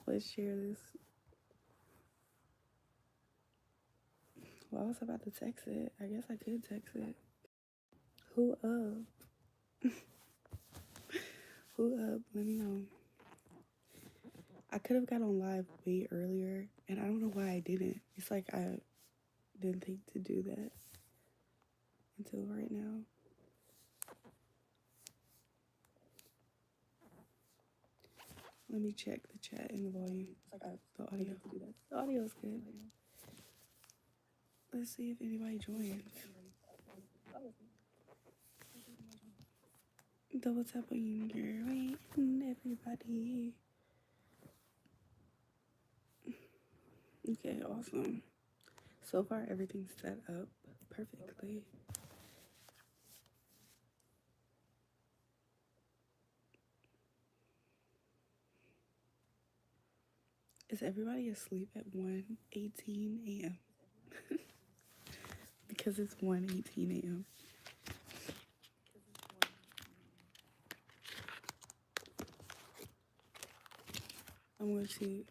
Let's share this. Well, I was about to text it. I guess I could text it. Who up? Who up? Let me know. I could have got on live way earlier, and I don't know why I didn't. It's like I didn't think to do that until right now. Let me check the chat and the volume. It's like the audio. The audio's good. Let's see if anybody joins. Double tap on your waiting, everybody. Okay, awesome. So far, everything's set up perfectly. Is everybody asleep at 1:18 a.m.? Because it's 1:18 a.m. I'm going to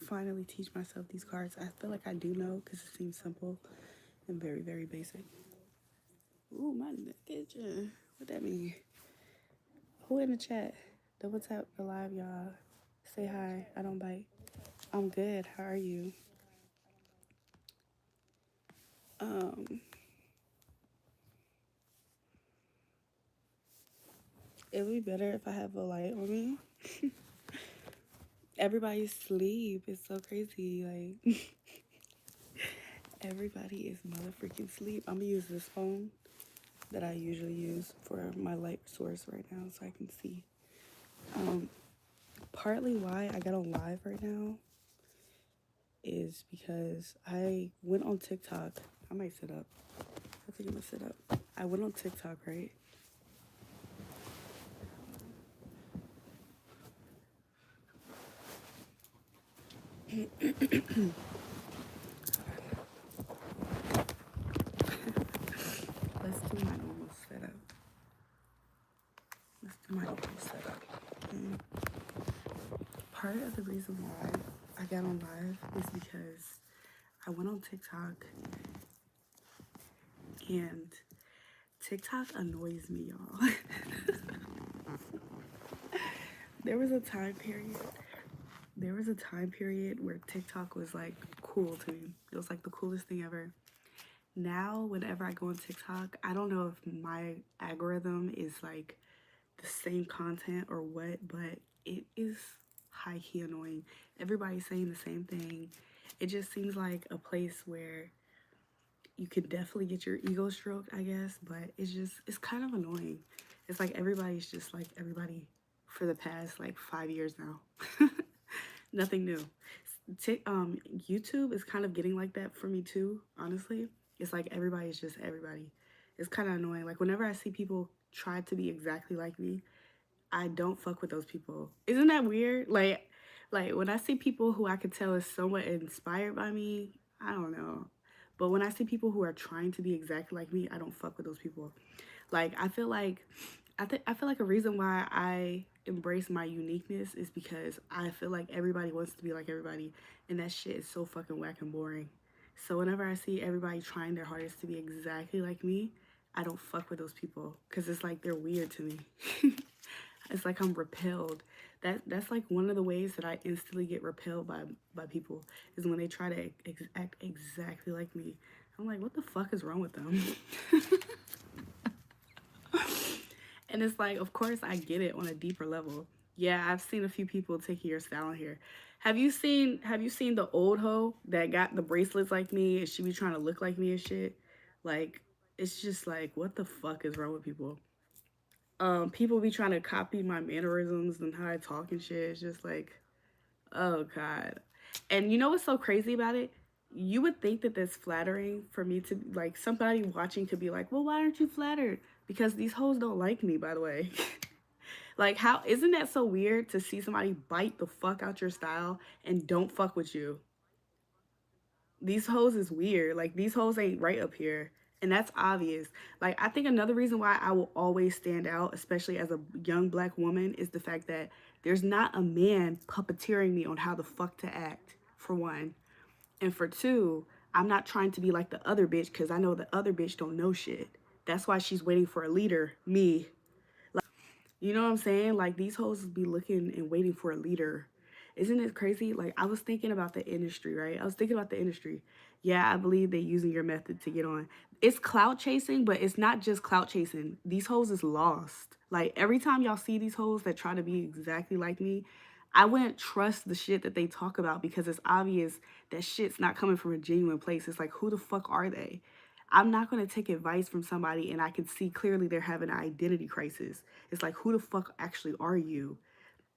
finally teach myself these cards. I feel like I do know because it seems simple and very, very basic. Ooh, my kitchen. What that mean? Who in the chat? Double tap the live, y'all. Say hi. I don't bite. I'm good. How are you? It would be better if I have a light on me. Everybody's asleep. It's so crazy. Like, everybody is motherfucking sleep. I'm gonna use this phone that I usually use for my light source right now so I can see. Partly why I got on live right now is because I went on TikTok. I might sit up. I think I'm gonna sit up. I went on TikTok, right? Let's do my normal setup. Part of the reason why I got on live is because I went on TikTok and TikTok annoys me, y'all. There was a time period where TikTok was like cool to me. It was like the coolest thing ever. Now, whenever I go on TikTok, I don't know if my algorithm is like the same content or what, but it is high-key annoying. Everybody's saying the same thing. It just seems like a place where you could definitely get your ego stroked, I guess, but it's kind of annoying. It's like everybody's just like everybody for the past like 5 years now. Nothing new. YouTube is kind of getting like that for me too, honestly. It's like everybody's just everybody. It's kind of annoying. Like whenever I see people try to be exactly like me, I don't fuck with those people. Isn't that weird? Like when I see people who I could tell is somewhat inspired by me, I don't know. But when I see people who are trying to be exactly like me, I don't fuck with those people. Like I feel like a reason why I embrace my uniqueness is because I feel like everybody wants to be like everybody, and that shit is so fucking whack and boring. So whenever I see everybody trying their hardest to be exactly like me, I don't fuck with those people because it's like they're weird to me. It's like I'm repelled. That's like one of the ways that I instantly get repelled by people is when they try to act exactly like me. I'm like, what the fuck is wrong with them? And it's like, of course, I get it on a deeper level. Yeah, I've seen a few people taking your style in here. Have you seen the old hoe that got the bracelets like me and she be trying to look like me and shit? Like, it's just like, what the fuck is wrong with people? People be trying to copy my mannerisms and how I talk and shit. It's just like, oh god. And you know what's so crazy about it? You would think that that's flattering for me to like somebody watching could be like, well, why aren't you flattered? Because these hoes don't like me, by the way. Like, how isn't that so weird to see somebody bite the fuck out your style and don't fuck with you? These hoes is weird. Like, these hoes ain't right up here. And that's obvious. Like, I think another reason why I will always stand out, especially as a young black woman, is the fact that There's not a man puppeteering me on how the fuck to act, for one. And for two, I'm not trying to be like the other bitch because I know the other bitch don't know shit. That's why she's waiting for a leader, me. You know what I'm saying? Like these hoes be looking and waiting for a leader. Isn't it crazy? Like I was thinking about the industry, right? I was thinking about the industry. Yeah, I believe they using your method to get on. It's clout chasing, but it's not just clout chasing. These hoes is lost. Like every time y'all see these hoes that try to be exactly like me, I wouldn't trust the shit that they talk about because it's obvious that shit's not coming from a genuine place. It's like who the fuck are they? I'm not going to take advice from somebody and I can see clearly they're having an identity crisis. It's like, who the fuck actually are you?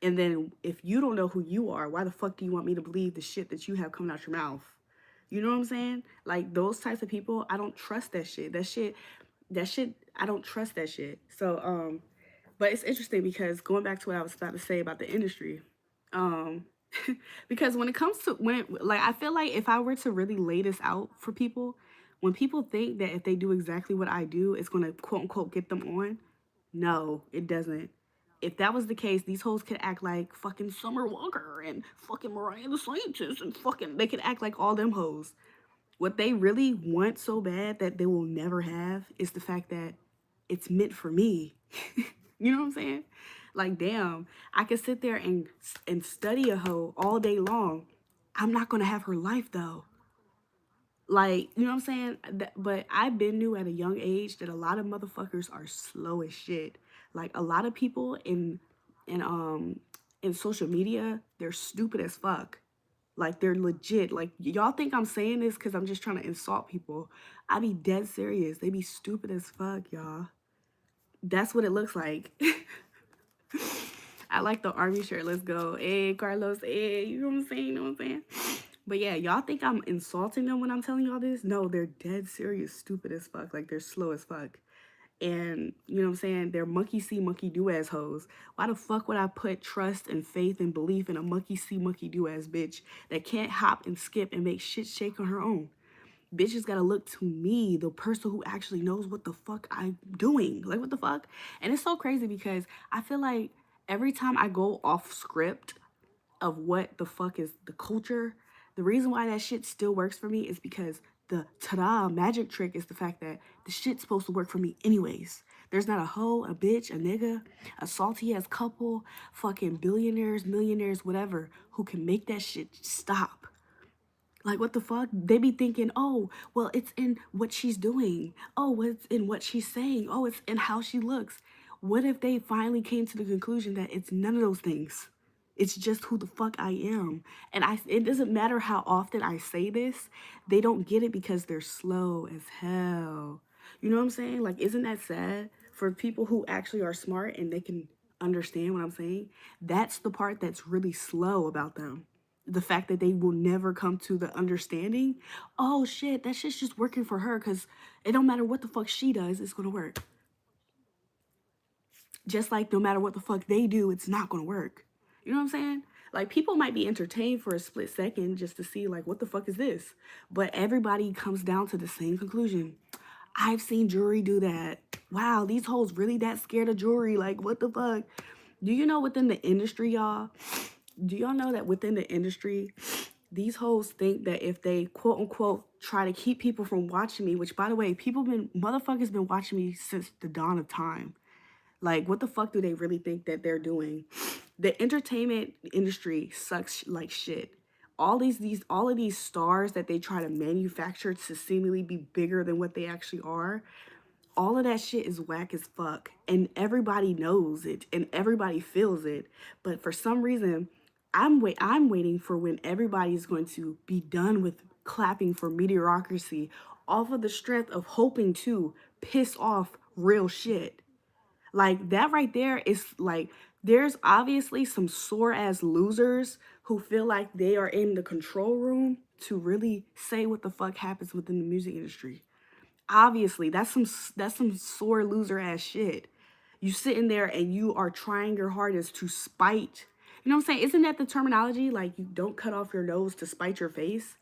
And then if you don't know who you are, why the fuck do you want me to believe the shit that you have coming out your mouth? You know what I'm saying? Like those types of people, I don't trust that shit. I don't trust that shit. So, but it's interesting because going back to what I was about to say about the industry, um, because when it comes to like I feel like if I were to really lay this out for people, when people think that if they do exactly what I do, it's gonna quote unquote get them on, no, it doesn't. If that was the case, these hoes could act like fucking Summer Walker and fucking Mariah the Scientist and fucking they could act like all them hoes. What they really want so bad that they will never have is the fact that it's meant for me. You know what I'm saying? Like, damn, I could sit there and study a hoe all day long. I'm not gonna have her life though. Like, you know what I'm saying? But I been knew at a young age that a lot of motherfuckers are slow as shit. Like a lot of people in in social media, they're stupid as fuck. Like they're legit. Like y'all think I'm saying this because I'm just trying to insult people. I be dead serious. They be stupid as fuck, y'all. That's what it looks like. I like the army shirt. Let's go. Hey, Carlos. Hey, you know what I'm saying? You know what I'm saying? But yeah, y'all think I'm insulting them when I'm telling y'all this? No, they're dead serious, stupid as fuck. Like they're slow as fuck. And you know what I'm saying? They're monkey see, monkey do ass hoes. Why the fuck would I put trust and faith and belief in a monkey see, monkey do ass bitch that can't hop and skip and make shit shake on her own? Bitches gotta look to me, the person who actually knows what the fuck I'm doing. Like, what the fuck? And it's so crazy because I feel like every time I go off script of what the fuck is the culture, the reason why that shit still works for me is because the ta-da magic trick is the fact that the shit's supposed to work for me anyways. There's not a hoe, a bitch, a nigga, a salty ass couple, fucking billionaires, millionaires, whatever, who can make that shit stop. Like, what the fuck? They be thinking, oh, well, it's in what she's doing. Oh, it's in what she's saying. Oh, it's in how she looks. What if they finally came to the conclusion that it's none of those things? It's just who the fuck I am. And it doesn't matter how often I say this, they don't get it because they're slow as hell. You know what I'm saying? Like, isn't that sad? For people who actually are smart and they can understand what I'm saying, that's the part that's really slow about them. The fact that they will never come to the understanding, oh shit, that shit's just working for her because it don't matter what the fuck she does, it's gonna work. Just like no matter what the fuck they do, it's not gonna work. You know what I'm saying? Like people might be entertained for a split second just to see like what the fuck is this, but everybody comes down to the same conclusion. I've seen Julrae do that. Wow, these hoes really that scared of Julrae. Like what the fuck? Do you know within the industry, y'all? Do y'all know that within the industry, these hoes think that if they quote unquote try to keep people from watching me, which by the way, motherfuckers been watching me since the dawn of time. Like, what the fuck do they really think that they're doing? The entertainment industry sucks like shit. All of these stars that they try to manufacture to seemingly be bigger than what they actually are, all of that shit is whack as fuck. And everybody knows it and everybody feels it. But for some reason, I'm waiting for when everybody's going to be done with clapping for mediocrity off of the strength of hoping to piss off real shit. Like that right there is like there's obviously some sore ass losers who feel like they are in the control room to really say what the fuck happens within the music industry. Obviously, that's some sore loser ass shit. You sitting there and you are trying your hardest to spite. You know what I'm saying? Isn't that the terminology? Like you don't cut off your nose to spite your face.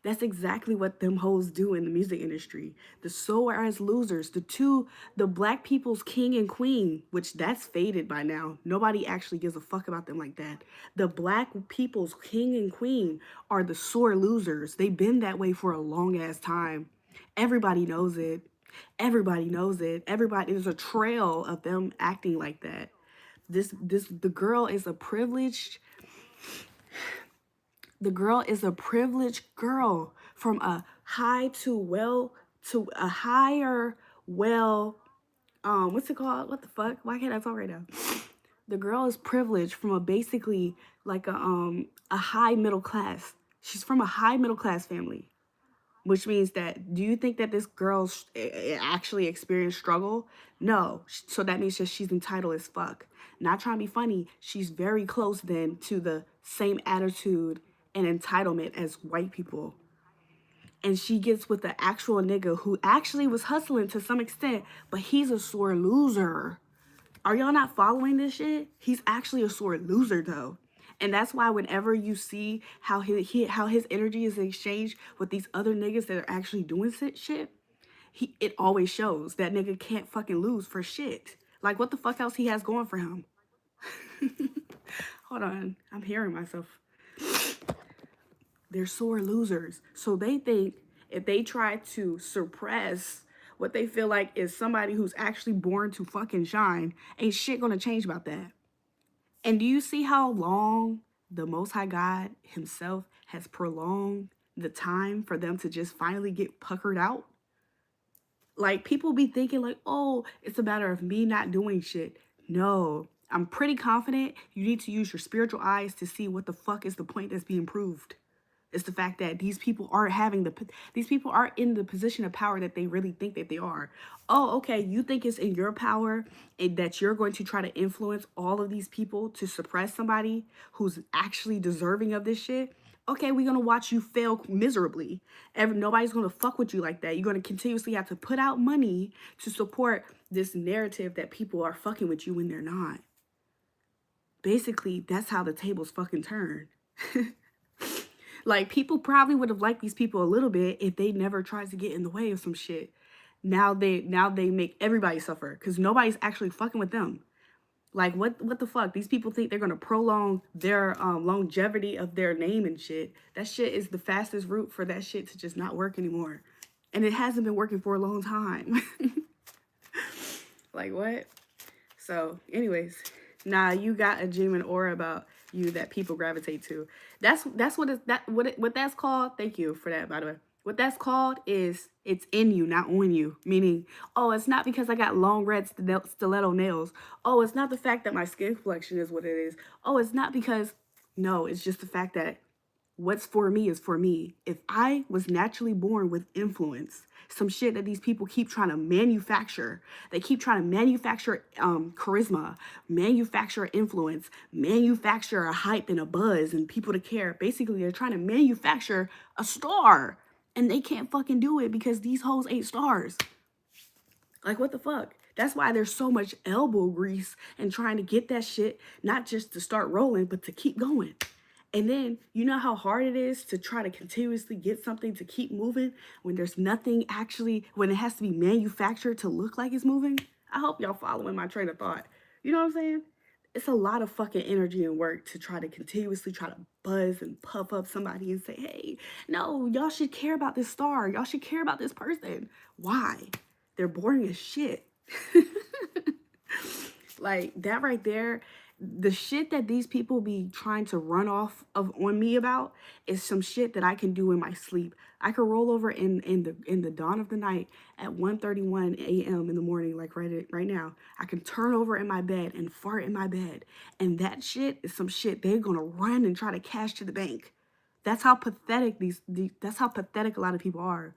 That's exactly what them hoes do in the music industry. The so as losers, the black people's king and queen, which that's faded by now. Nobody actually gives a fuck about them like that. The black people's king and queen are the sore losers. They've been that way for a long ass time. Everybody knows it. Everybody knows it. Everybody, there's a trail of them acting like that. The girl is a privileged the girl is a privileged girl from a high to well to a higher well what's it called? What the fuck? Why can't I talk right now? The girl is privileged from a basically like a high middle class. She's from a high middle class family, which means that do you think that this girl actually experienced struggle? No. So that means that she's entitled as fuck. Not trying to be funny, she's very close then to the same attitude and entitlement as white people. And she gets with the actual nigga who actually was hustling to some extent, but he's a sore loser. Are y'all not following this shit? He's actually a sore loser though. And that's why whenever you see how his energy is exchanged with these other niggas that are actually doing shit, it always shows that nigga can't fucking lose for shit. Like what the fuck else he has going for him? Hold on, I'm hearing myself. They're sore losers. So they think if they try to suppress what they feel like is somebody who's actually born to fucking shine, ain't shit gonna change about that. And do you see how long the Most High God himself has prolonged the time for them to just finally get puckered out? Like people be thinking like, oh, it's a matter of me not doing shit. No, I'm pretty confident you need to use your spiritual eyes to see what the fuck is the point that's being proved. It's the fact that these people are in the position of power that they really think that they are. Oh, okay, you think it's in your power and that you're going to try to influence all of these people to suppress somebody who's actually deserving of this shit? Okay, we're gonna watch you fail miserably. Nobody's gonna fuck with you like that. You're gonna continuously have to put out money to support this narrative that people are fucking with you when they're not. Basically, that's how the tables fucking turn. Like people probably would have liked these people a little bit if they never tried to get in the way of some shit. Now they make everybody suffer because nobody's actually fucking with them. Like what the fuck? These people think they're gonna prolong their longevity of their name and shit. That shit is the fastest route for that shit to just not work anymore. And it hasn't been working for a long time. Like what? So anyways, nah, you got a genuine aura about you that people gravitate to. That's what that's called. Thank you for that, by the way. What that's called is it's in you, not on you. Meaning, oh, it's not because I got long red stiletto nails. Oh, it's not the fact that my skin complexion is what it is. Oh, it's not because, no, it's just the fact that what's for me is for me. If I was naturally born with influence, some shit that these people keep trying to manufacture, they keep trying to manufacture charisma, manufacture influence, manufacture a hype and a buzz and people to care. Basically, they're trying to manufacture a star and they can't fucking do it because these hoes ain't stars. Like, what the fuck? That's why there's so much elbow grease and trying to get that shit, not just to start rolling, but to keep going. And then, you know how hard it is to try to continuously get something to keep moving when there's nothing actually, when it has to be manufactured to look like it's moving? I hope y'all following my train of thought. You know what I'm saying? It's a lot of fucking energy and work to try to continuously try to buzz and puff up somebody and say, hey, no, y'all should care about this star. Y'all should care about this person. Why? They're boring as shit. Like that right there, the shit that these people be trying to run off of on me about is some shit that I can do in my sleep. I can roll over in the dawn of the night at 1:31 a.m. in the morning, like right now. I can turn over in my bed and fart in my bed. And that shit is some shit they're gonna run and try to cash to the bank. That's how pathetic that's how pathetic a lot of people are.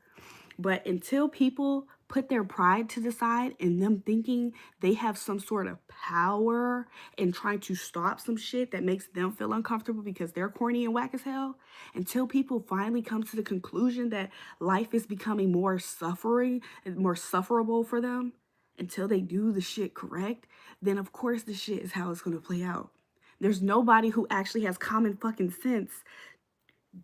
But until people put their pride to the side and them thinking they have some sort of power and trying to stop some shit that makes them feel uncomfortable because they're corny and whack as hell, until people finally come to the conclusion that life is becoming more suffering and more sufferable for them, until they do the shit correct, then of course the shit is how it's going to play out. There's nobody who actually has common fucking sense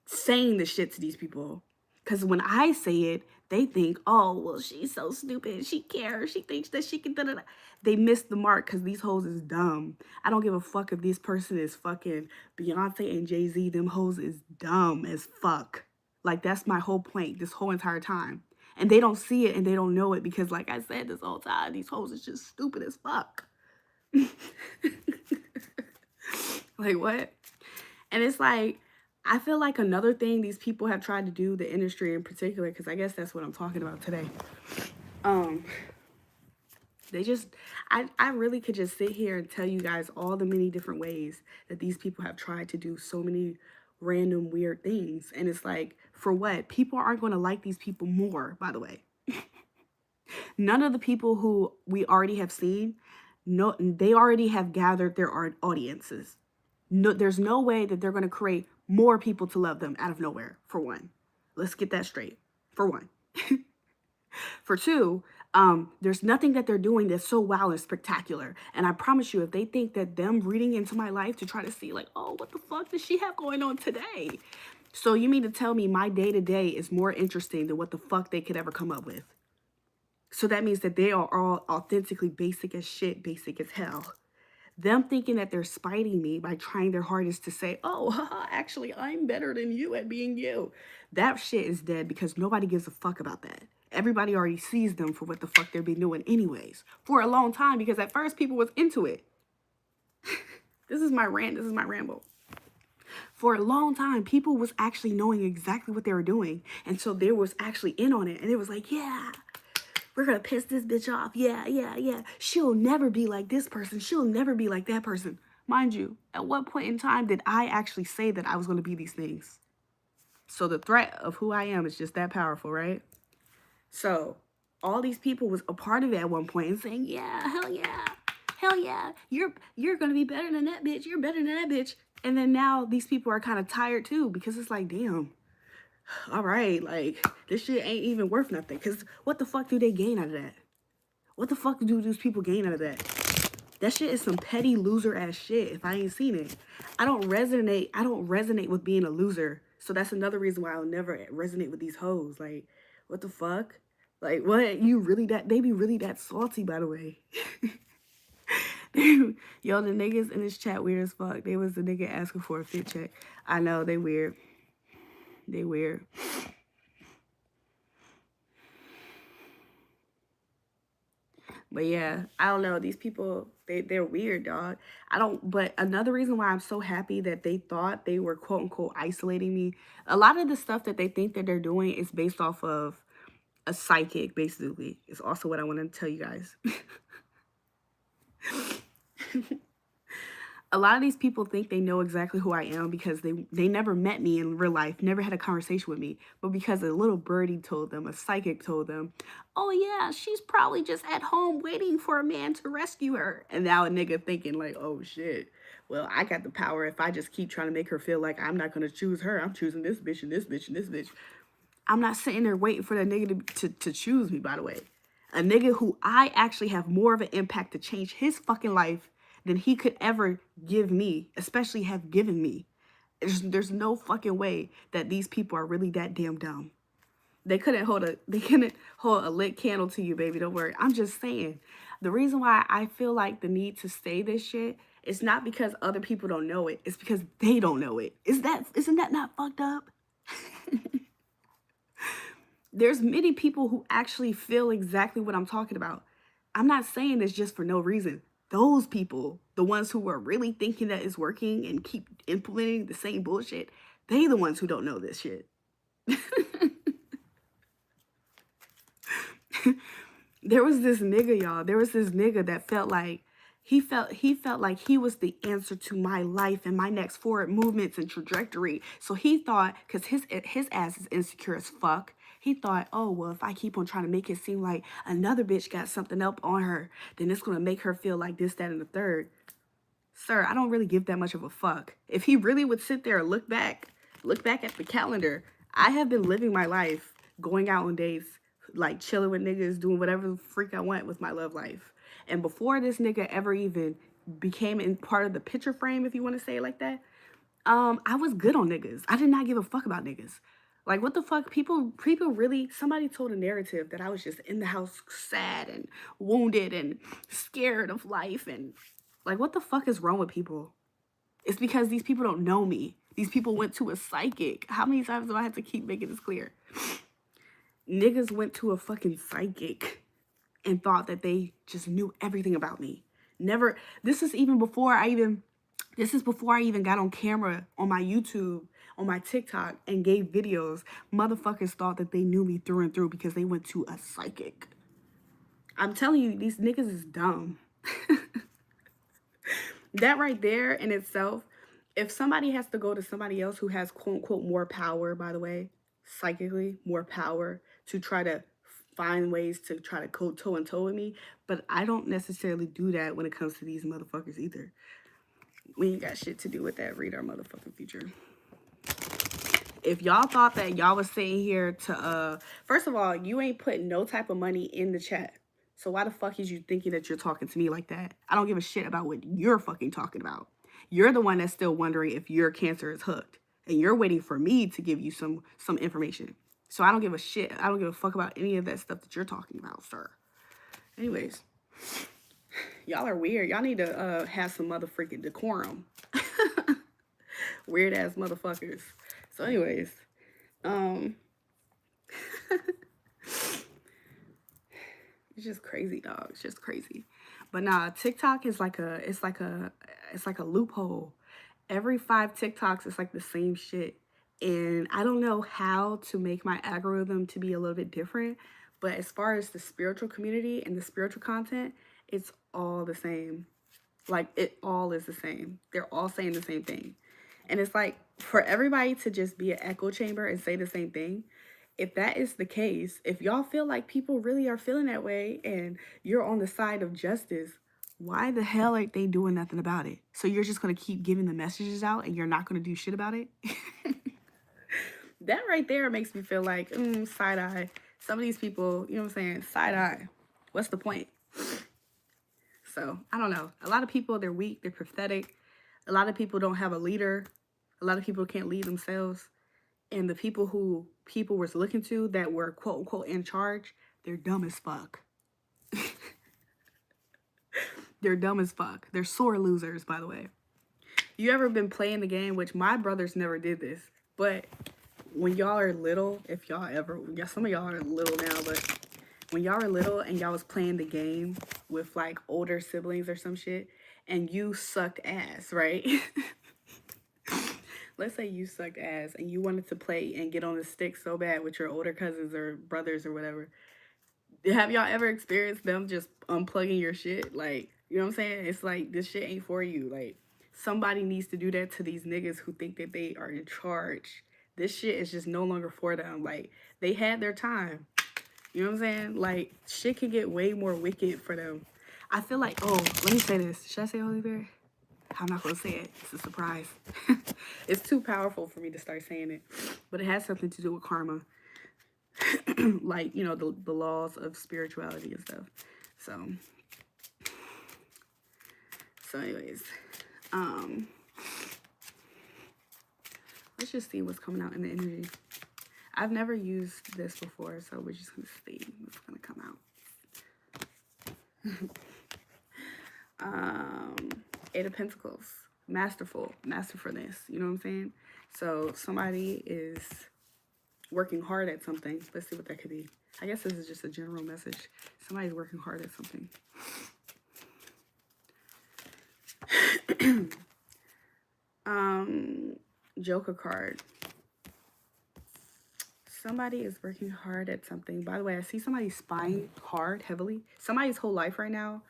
saying the shit to these people. Because when I say it, they think, oh, well, she's so stupid. She cares. She thinks that she can da-da-da. They miss the mark because these hoes is dumb. I don't give a fuck if this person is fucking Beyonce and Jay-Z. Them hoes is dumb as fuck. Like, that's my whole point this whole entire time. And they don't see it and they don't know it because, like I said this whole time, these hoes is just stupid as fuck. Like, what? And it's like, I feel like another thing these people have tried to do, the industry in particular, because I guess that's what I'm talking about today. They just, I really could just sit here and tell you guys all the many different ways that these people have tried to do so many random weird things. And it's like, for what? People aren't going to like these people more, by the way. None of the people who we already have seen, no, they already have gathered their audiences. No, there's no way that they're going to create more people to love them out of nowhere, for one. Let's get that straight, for one. For two, there's nothing that they're doing that's so wow and spectacular. And I promise you, if they think that them reading into my life to try to see like, oh, what the fuck does she have going on today? So you mean to tell me my day-to-day is more interesting than what the fuck they could ever come up with? So that means that they are all authentically basic as shit, basic as hell. Them thinking that they're spiting me by trying their hardest to say, oh, haha, actually, I'm better than you at being you. That shit is dead because nobody gives a fuck about that. Everybody already sees them for what the fuck they're been doing anyways. For a long time, because at first people was into it. This is my rant. This is my ramble. For a long time, people was actually knowing exactly what they were doing. And so they was actually in on it. And it was like, yeah, we're going to piss this bitch off. Yeah, yeah, yeah. She'll never be like this person. She'll never be like that person. Mind you, at what point in time did I actually say that I was going to be these things? So the threat of who I am is just that powerful, right? So all these people was a part of it at one point and saying, yeah, hell yeah. Hell yeah. You're going to be better than that bitch. You're better than that bitch. And then now these people are kind of tired too because it's like, damn. All right, like, this shit ain't even worth nothing. Because what the fuck do they gain out of that? What the fuck do those people gain out of that? That shit is some petty loser ass shit if I ain't seen it. I don't resonate with being a loser. So that's another reason why I'll never resonate with these hoes. Like, what the fuck? Like, what? You really that? They be really that salty, by the way. Yo, the niggas in this chat weird as fuck. They was the nigga asking for a fit check. I know, they weird. They weird. But yeah, I don't know. These people, they're weird, dog. But another reason why I'm so happy that they thought they were quote unquote isolating me, a lot of the stuff that they think that they're doing is based off of a psychic, basically. It's also what I want to tell you guys. A lot of these people think they know exactly who I am because they never met me in real life, never had a conversation with me. But because a little birdie told them, a psychic told them, oh yeah, she's probably just at home waiting for a man to rescue her. And now a nigga thinking like, oh shit, well, I got the power if I just keep trying to make her feel like I'm not going to choose her. I'm choosing this bitch and this bitch and this bitch. I'm not sitting there waiting for that nigga to choose me, by the way. A nigga who I actually have more of an impact to change his fucking life than he could ever give me, especially have given me. There's no fucking way that these people are really that damn dumb. They couldn't hold a lit candle to you, baby. Don't worry. I'm just saying. The reason why I feel like the need to say this shit is not because other people don't know it. It's because they don't know it. Isn't that not fucked up? There's many people who actually feel exactly what I'm talking about. I'm not saying this just for no reason. Those people, the ones who are really thinking that it's working and keep implementing the same bullshit, they the ones who don't know this shit. There was this nigga, y'all. There was this nigga that felt like he felt like he was the answer to my life and my next forward movements and trajectory. So he thought, because his ass is insecure as fuck, he thought, oh, well, if I keep on trying to make it seem like another bitch got something up on her, then it's going to make her feel like this, that, and the third. Sir, I don't really give that much of a fuck. If he really would sit there and look back at the calendar, I have been living my life, going out on dates, like chilling with niggas, doing whatever the freak I want with my love life. And before this nigga ever even became in part of the picture frame, if you want to say it like that, I was good on niggas. I did not give a fuck about niggas. Like, what the fuck? People really, somebody told a narrative that I was just in the house sad and wounded and scared of life. And like, what the fuck is wrong with people? It's because these people don't know me. These people went to a psychic. How many times do I have to keep making this clear? Niggas went to a fucking psychic and thought that they just knew everything about me. Never, this is before I even got on camera on my YouTube, on my TikTok, and gave videos. Motherfuckers thought that they knew me through and through because they went to a psychic. I'm telling you, these niggas is dumb. That right there in itself, if somebody has to go to somebody else who has quote unquote more power, by the way, psychically, more power to try to find ways to try to go toe and toe with me, but I don't necessarily do that when it comes to these motherfuckers either. We ain't got shit to do with that. Read our motherfucking future. If y'all thought that y'all was sitting here to first of all, you ain't putting no type of money in the chat. So why the fuck is you thinking that you're talking to me like that? I don't give a shit about what you're fucking talking about. You're the one that's still wondering if your cancer is hooked. And you're waiting for me to give you some information. So I don't give a shit. I don't give a fuck about any of that stuff that you're talking about, sir. Anyways, y'all are weird. Y'all need to have some motherfucking decorum. Weird ass motherfuckers. So anyways, it's just crazy, dog. It's just crazy. But nah, TikTok is like it's like a loophole. Every 5 TikToks, it's like the same shit. And I don't know how to make my algorithm to be a little bit different. But as far as the spiritual community and the spiritual content, it's all the same. Like, it all is the same. They're all saying the same thing. And it's like, for everybody to just be an echo chamber and say the same thing, if that is the case, if y'all feel like people really are feeling that way and you're on the side of justice, why the hell ain't they doing nothing about it? So you're just going to keep giving the messages out and you're not going to do shit about it? That right there makes me feel like, side eye. Some of these people, you know what I'm saying? Side eye. What's the point? So, I don't know. A lot of people, they're weak, they're pathetic. A lot of people don't have a leader. A lot of people can't lead themselves. And the people who people was looking to that were quote unquote in charge, they're dumb as fuck. They're dumb as fuck. They're sore losers, by the way. You ever been playing the game, which my brothers never did this, but when y'all are little, if y'all ever, yeah, some of y'all are little now, but when y'all were little and y'all was playing the game with like older siblings or some shit, and you sucked ass, right? Let's say you sucked ass and you wanted to play and get on the stick so bad with your older cousins or brothers or whatever. Have y'all ever experienced them just unplugging your shit? Like, you know what I'm saying? It's like, this shit ain't for you. Like, somebody needs to do that to these niggas who think that they are in charge. This shit is just no longer for them. Like, they had their time. You know what I'm saying? Like, shit can get way more wicked for them. I feel like, oh, let me say this. Should I say Holy Spirit? I'm not going to say it. It's a surprise. It's too powerful for me to start saying it. But it has something to do with karma. Like, you know, the laws of spirituality and stuff. So anyways, let's just see what's coming out in the energy. I've never used this before, so we're just gonna see what's gonna come out. 8 of Pentacles, masterfulness. You know what I'm saying? So somebody is working hard at something. Let's see what that could be. I guess this is just a general message. Somebody's working hard at something. Joker card. Somebody is working hard at something. By the way, I see somebody spying hard, heavily. Somebody's whole life right now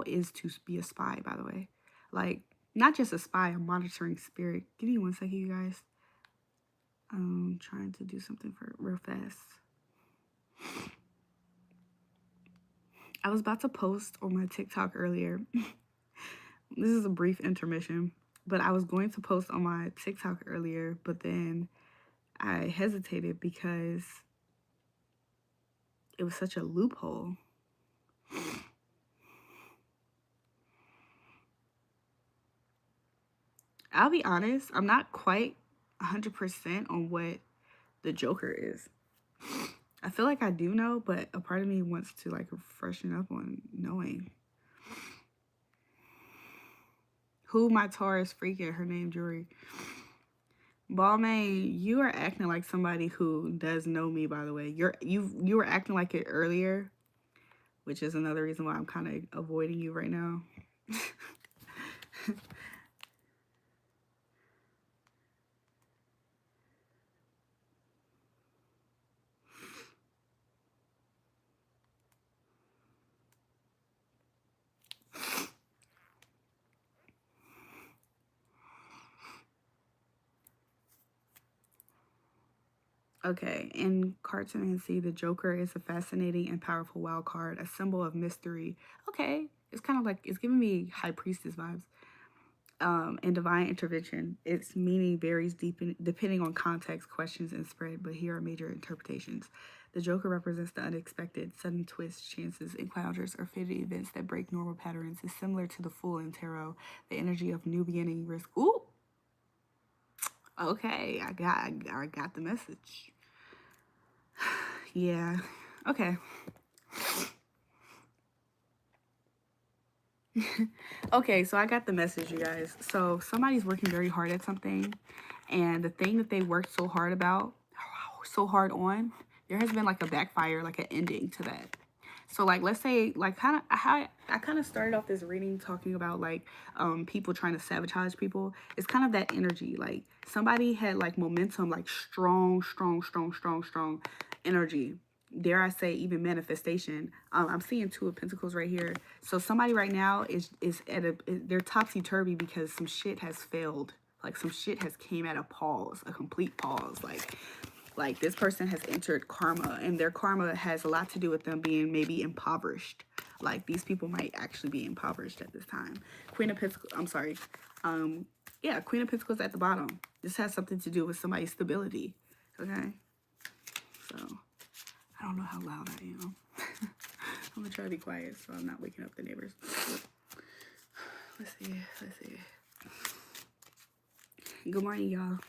is to be a spy, by the way. Like, not just a spy, a monitoring spirit. Give me 1 second, you guys. I'm trying to do something for real fast. I was about to post on my TikTok earlier. This is a brief intermission, but I was going to post on my TikTok earlier, but then I hesitated because it was such a loophole. I'll be honest, I'm not quite 100% on what the Joker is. I feel like I do know, but a part of me wants to like freshen up on knowing. Who my Taurus freak at? Her name Julrae. Balmain, you are acting like somebody who does know me. By the way, you were acting like it earlier, which is another reason why I'm kind of avoiding you right now. Okay, in Cartomancy, the Joker is a fascinating and powerful wild card, a symbol of mystery. Okay, it's kind of like, it's giving me High Priestess vibes. And divine intervention. Its meaning varies depending on context, questions, and spread, but here are major interpretations. The Joker represents the unexpected, sudden twists, chances, encounters, or fitting events that break normal patterns. Is similar to the Fool in Tarot, the energy of new beginning, risk. Ooh, okay, I got the message. Yeah, okay. Okay, so I got the message, you guys. So somebody's working very hard at something, and the thing that they worked so hard on, there has been like a backfire, like an ending to that. So like, let's say like kind of how I kind of started off this reading talking about like people trying to sabotage people. It's kind of that energy. Like somebody had like momentum, like strong energy, dare I say, even manifestation. I'm seeing Two of Pentacles right here. So somebody right now is at they're topsy turvy because some shit has failed. Like some shit has came at a pause, a complete pause. Like this person has entered karma, and their karma has a lot to do with them being maybe impoverished. Like these people might actually be impoverished at this time. Queen of Pentacles. I'm sorry. Yeah, Queen of Pentacles at the bottom. This has something to do with somebody's stability. Okay. So I don't know how loud I am. I'm gonna try to be quiet so I'm not waking up the neighbors. Let's see. Good morning, y'all.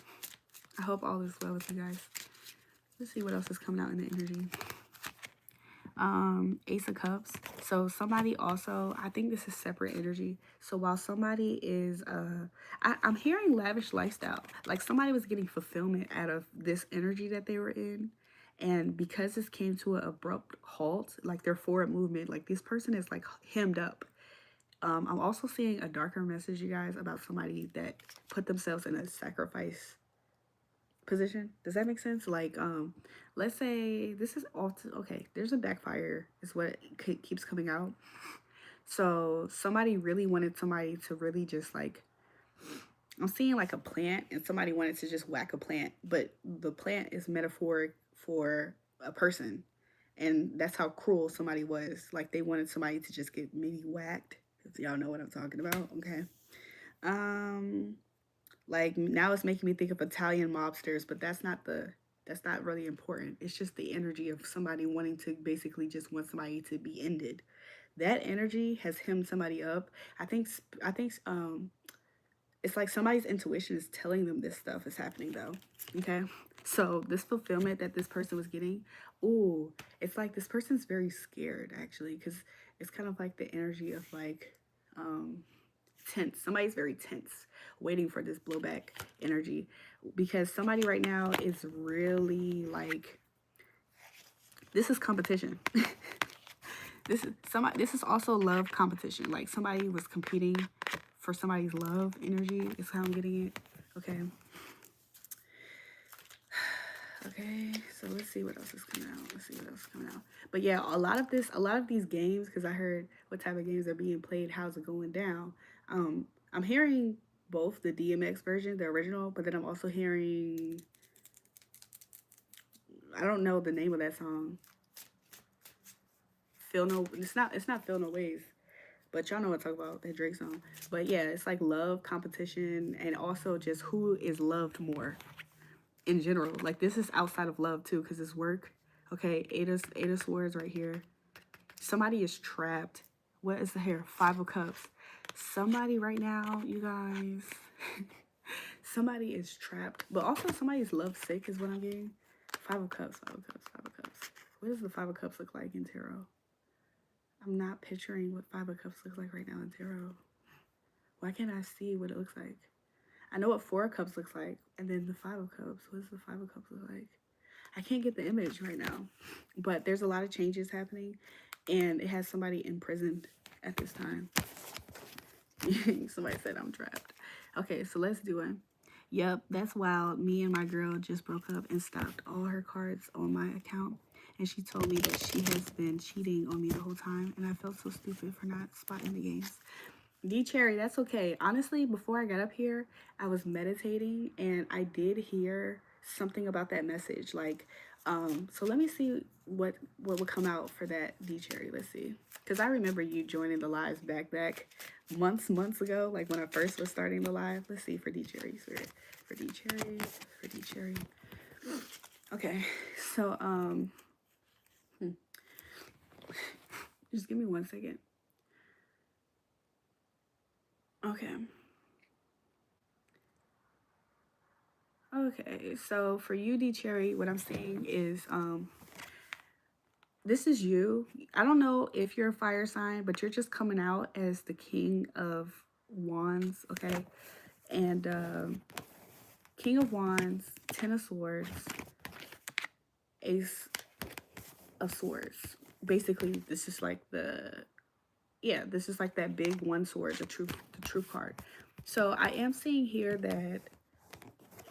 I hope all is well with you guys. Let's see what else is coming out in the energy. Ace of Cups. So somebody also, I think this is separate energy. So while somebody is, I'm hearing lavish lifestyle. Like somebody was getting fulfillment out of this energy that they were in. And because this came to an abrupt halt, like their forward movement, like this person is like hemmed up. I'm also seeing a darker message, you guys, about somebody that put themselves in a sacrifice position. Does that make sense? Like, let's say this is all okay. There's a backfire, is what keeps coming out. So somebody really wanted somebody to really just like, I'm seeing like a plant, and somebody wanted to just whack a plant, but the plant is metaphoric for a person, and that's how cruel somebody was. Like they wanted somebody to just get maybe whacked. If y'all know what I'm talking about, okay. Like now it's making me think of Italian mobsters, but that's not really important. It's just the energy of somebody wanting to basically just want somebody to be ended. That energy has hemmed somebody up. I think it's like somebody's intuition is telling them this stuff is happening though. Okay. So this fulfillment that this person was getting, ooh, it's like this person's very scared actually, because it's kind of like the energy of like tense. Somebody's very tense, waiting for this blowback energy, because somebody right now is really like, this is competition. This is also love competition. Like somebody was competing for somebody's love energy is how I'm getting it. Okay. Okay, so let's see what else is coming out. But yeah, a lot of these games, because I heard what type of games are being played, how's it going down. I'm hearing both the DMX version, the original, but then I'm also hearing, I don't know the name of that song. It's not Feel No Ways, but y'all know what I talk about, that Drake song. But yeah, it's like love competition, and also just who is loved more in general. Like this is outside of love too, because it's work. Okay, Eight of Swords right here. Somebody is trapped. What is the hair? Five of Cups. Somebody right now, you guys, Somebody is trapped, but also somebody's lovesick is what I'm getting. Five of Cups, Five of Cups, Five of Cups. What does the Five of Cups look like in tarot? I'm not picturing what Five of Cups looks like right now in tarot. Why can't I see what it looks like? I know what Four of Cups looks like, and then the Five of Cups. What does the Five of Cups look like? I can't get the image right now, but there's a lot of changes happening, and it has somebody imprisoned at this time. Somebody said I'm trapped. Okay, so let's do it. Yep, that's wild. Me and my girl just broke up and stopped all her cards on my account. And she told me that she has been cheating on me the whole time. And I felt so stupid for not spotting the games. D Cherry, that's okay. Honestly, before I got up here, I was meditating and I did hear something about that message. Like, so let me see what would come out for that, D Cherry. Let's see. Because I remember you joining the lives back months ago, like when I first was starting the live. Let's see for D Cherry, spirit. For D Cherry, for D Cherry. Okay, so just give me 1 second. Okay. Okay, so for you, D Cherry, what I'm saying is this is you. I don't know if you're a fire sign, but you're just coming out as the King of Wands, okay? And King of Wands, Ten of Swords, Ace of Swords. Basically, this is like this is like that big one sword, the truth card. So I am seeing here that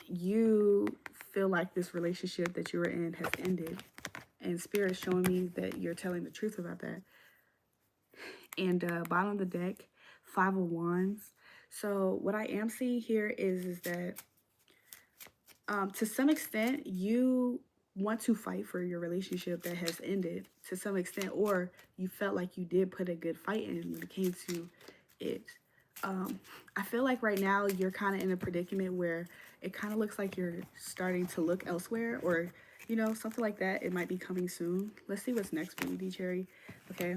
you feel like this relationship that you were in has ended, and Spirit is showing me that you're telling the truth about that. And bottom of the deck, Five of Wands. So what I am seeing here is that to some extent you want to fight for your relationship that has ended to some extent, or you felt like you did put a good fight in when it came to it. I feel like right now you're kind of in a predicament where it kind of looks like you're starting to look elsewhere, or you know, something like that. It might be coming soon. Let's see what's next for you, D Cherry. Okay,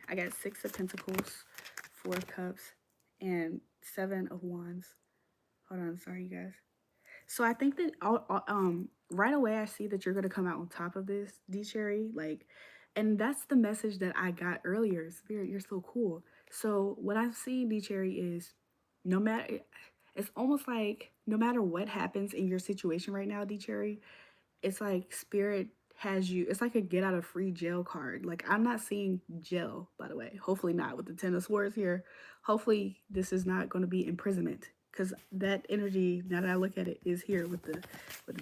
I got Six of Pentacles, Four of Cups, and Seven of Wands. Hold on, sorry you guys. So I think that right away I see that you're gonna come out on top of this, D Cherry. Like, and that's the message that I got earlier. Spirit, you're so cool. So what I've seen, D Cherry, is no matter, it's almost like no matter what happens in your situation right now, D Cherry, it's like Spirit has you. It's like a get out of free jail card. Like, I'm not seeing jail, by the way. Hopefully not with the Ten of Swords here. Hopefully this is not going to be imprisonment, because that energy, now that I look at it, is here with the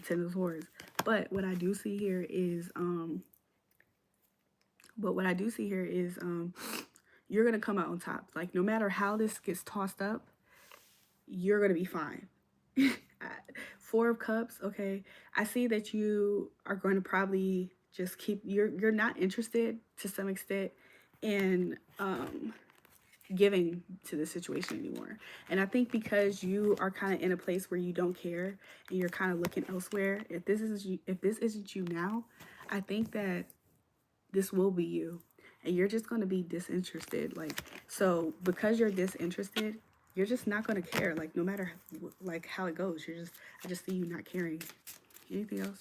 Ten of Swords. But what I do see here is you're gonna come out on top. Like, no matter how this gets tossed up, you're gonna be fine. Four of Cups, okay. I see that you are going to probably just keep, you're not interested to some extent in giving to the situation anymore. And I think because you are kind of in a place where you don't care and you're kind of looking elsewhere, if this isn't you now, I think that this will be you, and you're just going to be disinterested. Like, so because you're disinterested, you're just not going to care, like, no matter like how it goes. I just see you not caring. Anything else?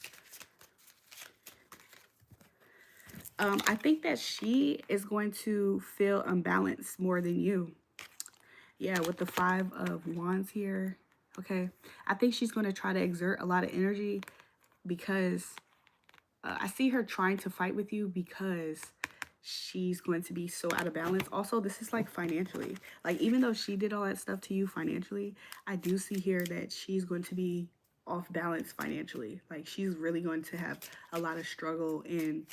I think that she is going to feel unbalanced more than you. Yeah, with the Five of Wands here. Okay, I think she's going to try to exert a lot of energy because I see her trying to fight with you because she's going to be so out of balance. Also, this is like financially. Like, even though she did all that stuff to you financially, I do see here that she's going to be off balance financially. Like, she's really going to have a lot of struggle in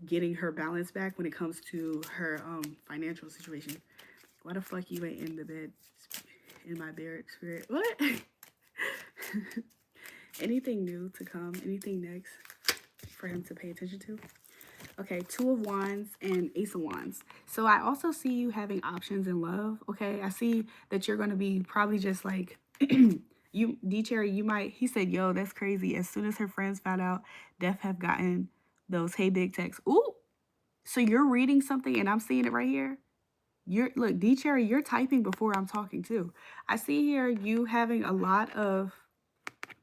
getting her balance back when it comes to her financial situation. Why the fuck you ain't in the bed in my barrack, Spirit? What? Anything new to come? Anything next for him to pay attention to? Okay, Two of Wands and Ace of Wands. So I also see you having options in love. Okay, I see that you're going to be probably just like you, D Cherry. You might. He said, "Yo, that's crazy." As soon as her friends found out, Def have gotten those "Hey Big" texts. Ooh, so you're reading something and I'm seeing it right here. Look, D Cherry, you're typing before I'm talking too. I see here you having a lot of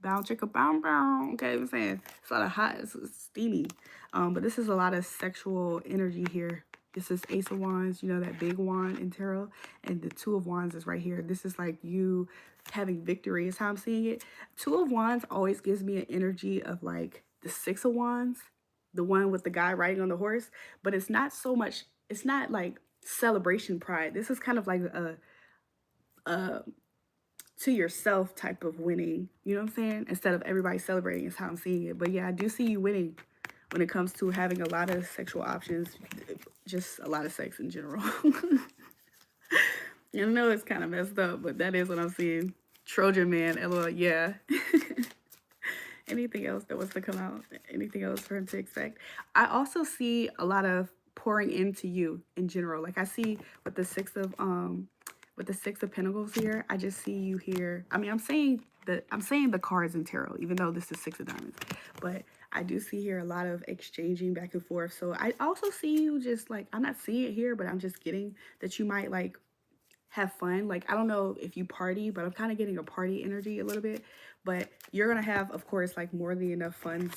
bow chicka bow bow. Okay, I'm saying it's a lot of hot, it's steamy. But this is a lot of sexual energy here. This is Ace of Wands, you know, that big wand in tarot, and the Two of Wands is right here. This is like you having victory is how I'm seeing it. Two of Wands always gives me an energy of like the Six of Wands, the one with the guy riding on the horse, but it's not so much, it's not like celebration pride. This is kind of like a to yourself type of winning. You know what I'm saying? Instead of everybody celebrating is how I'm seeing it. But yeah, I do see you winning when it comes to having a lot of sexual options, just a lot of sex in general. I know it's kind of messed up, but that is what I'm seeing. Trojan man, LOL, yeah. Anything else that was to come out? Anything else for him to expect? I also see a lot of pouring into you in general. Like I see with the Six of Pentacles here, I just see you here. I mean, I'm saying the cards in tarot, even though this is Six of Diamonds, but I do see here a lot of exchanging back and forth. So I also see you just like, I'm not seeing it here, but I'm just getting that you might like have fun. Like, I don't know if you party, but I'm kind of getting a party energy a little bit. But you're going to have, of course, like more than enough funds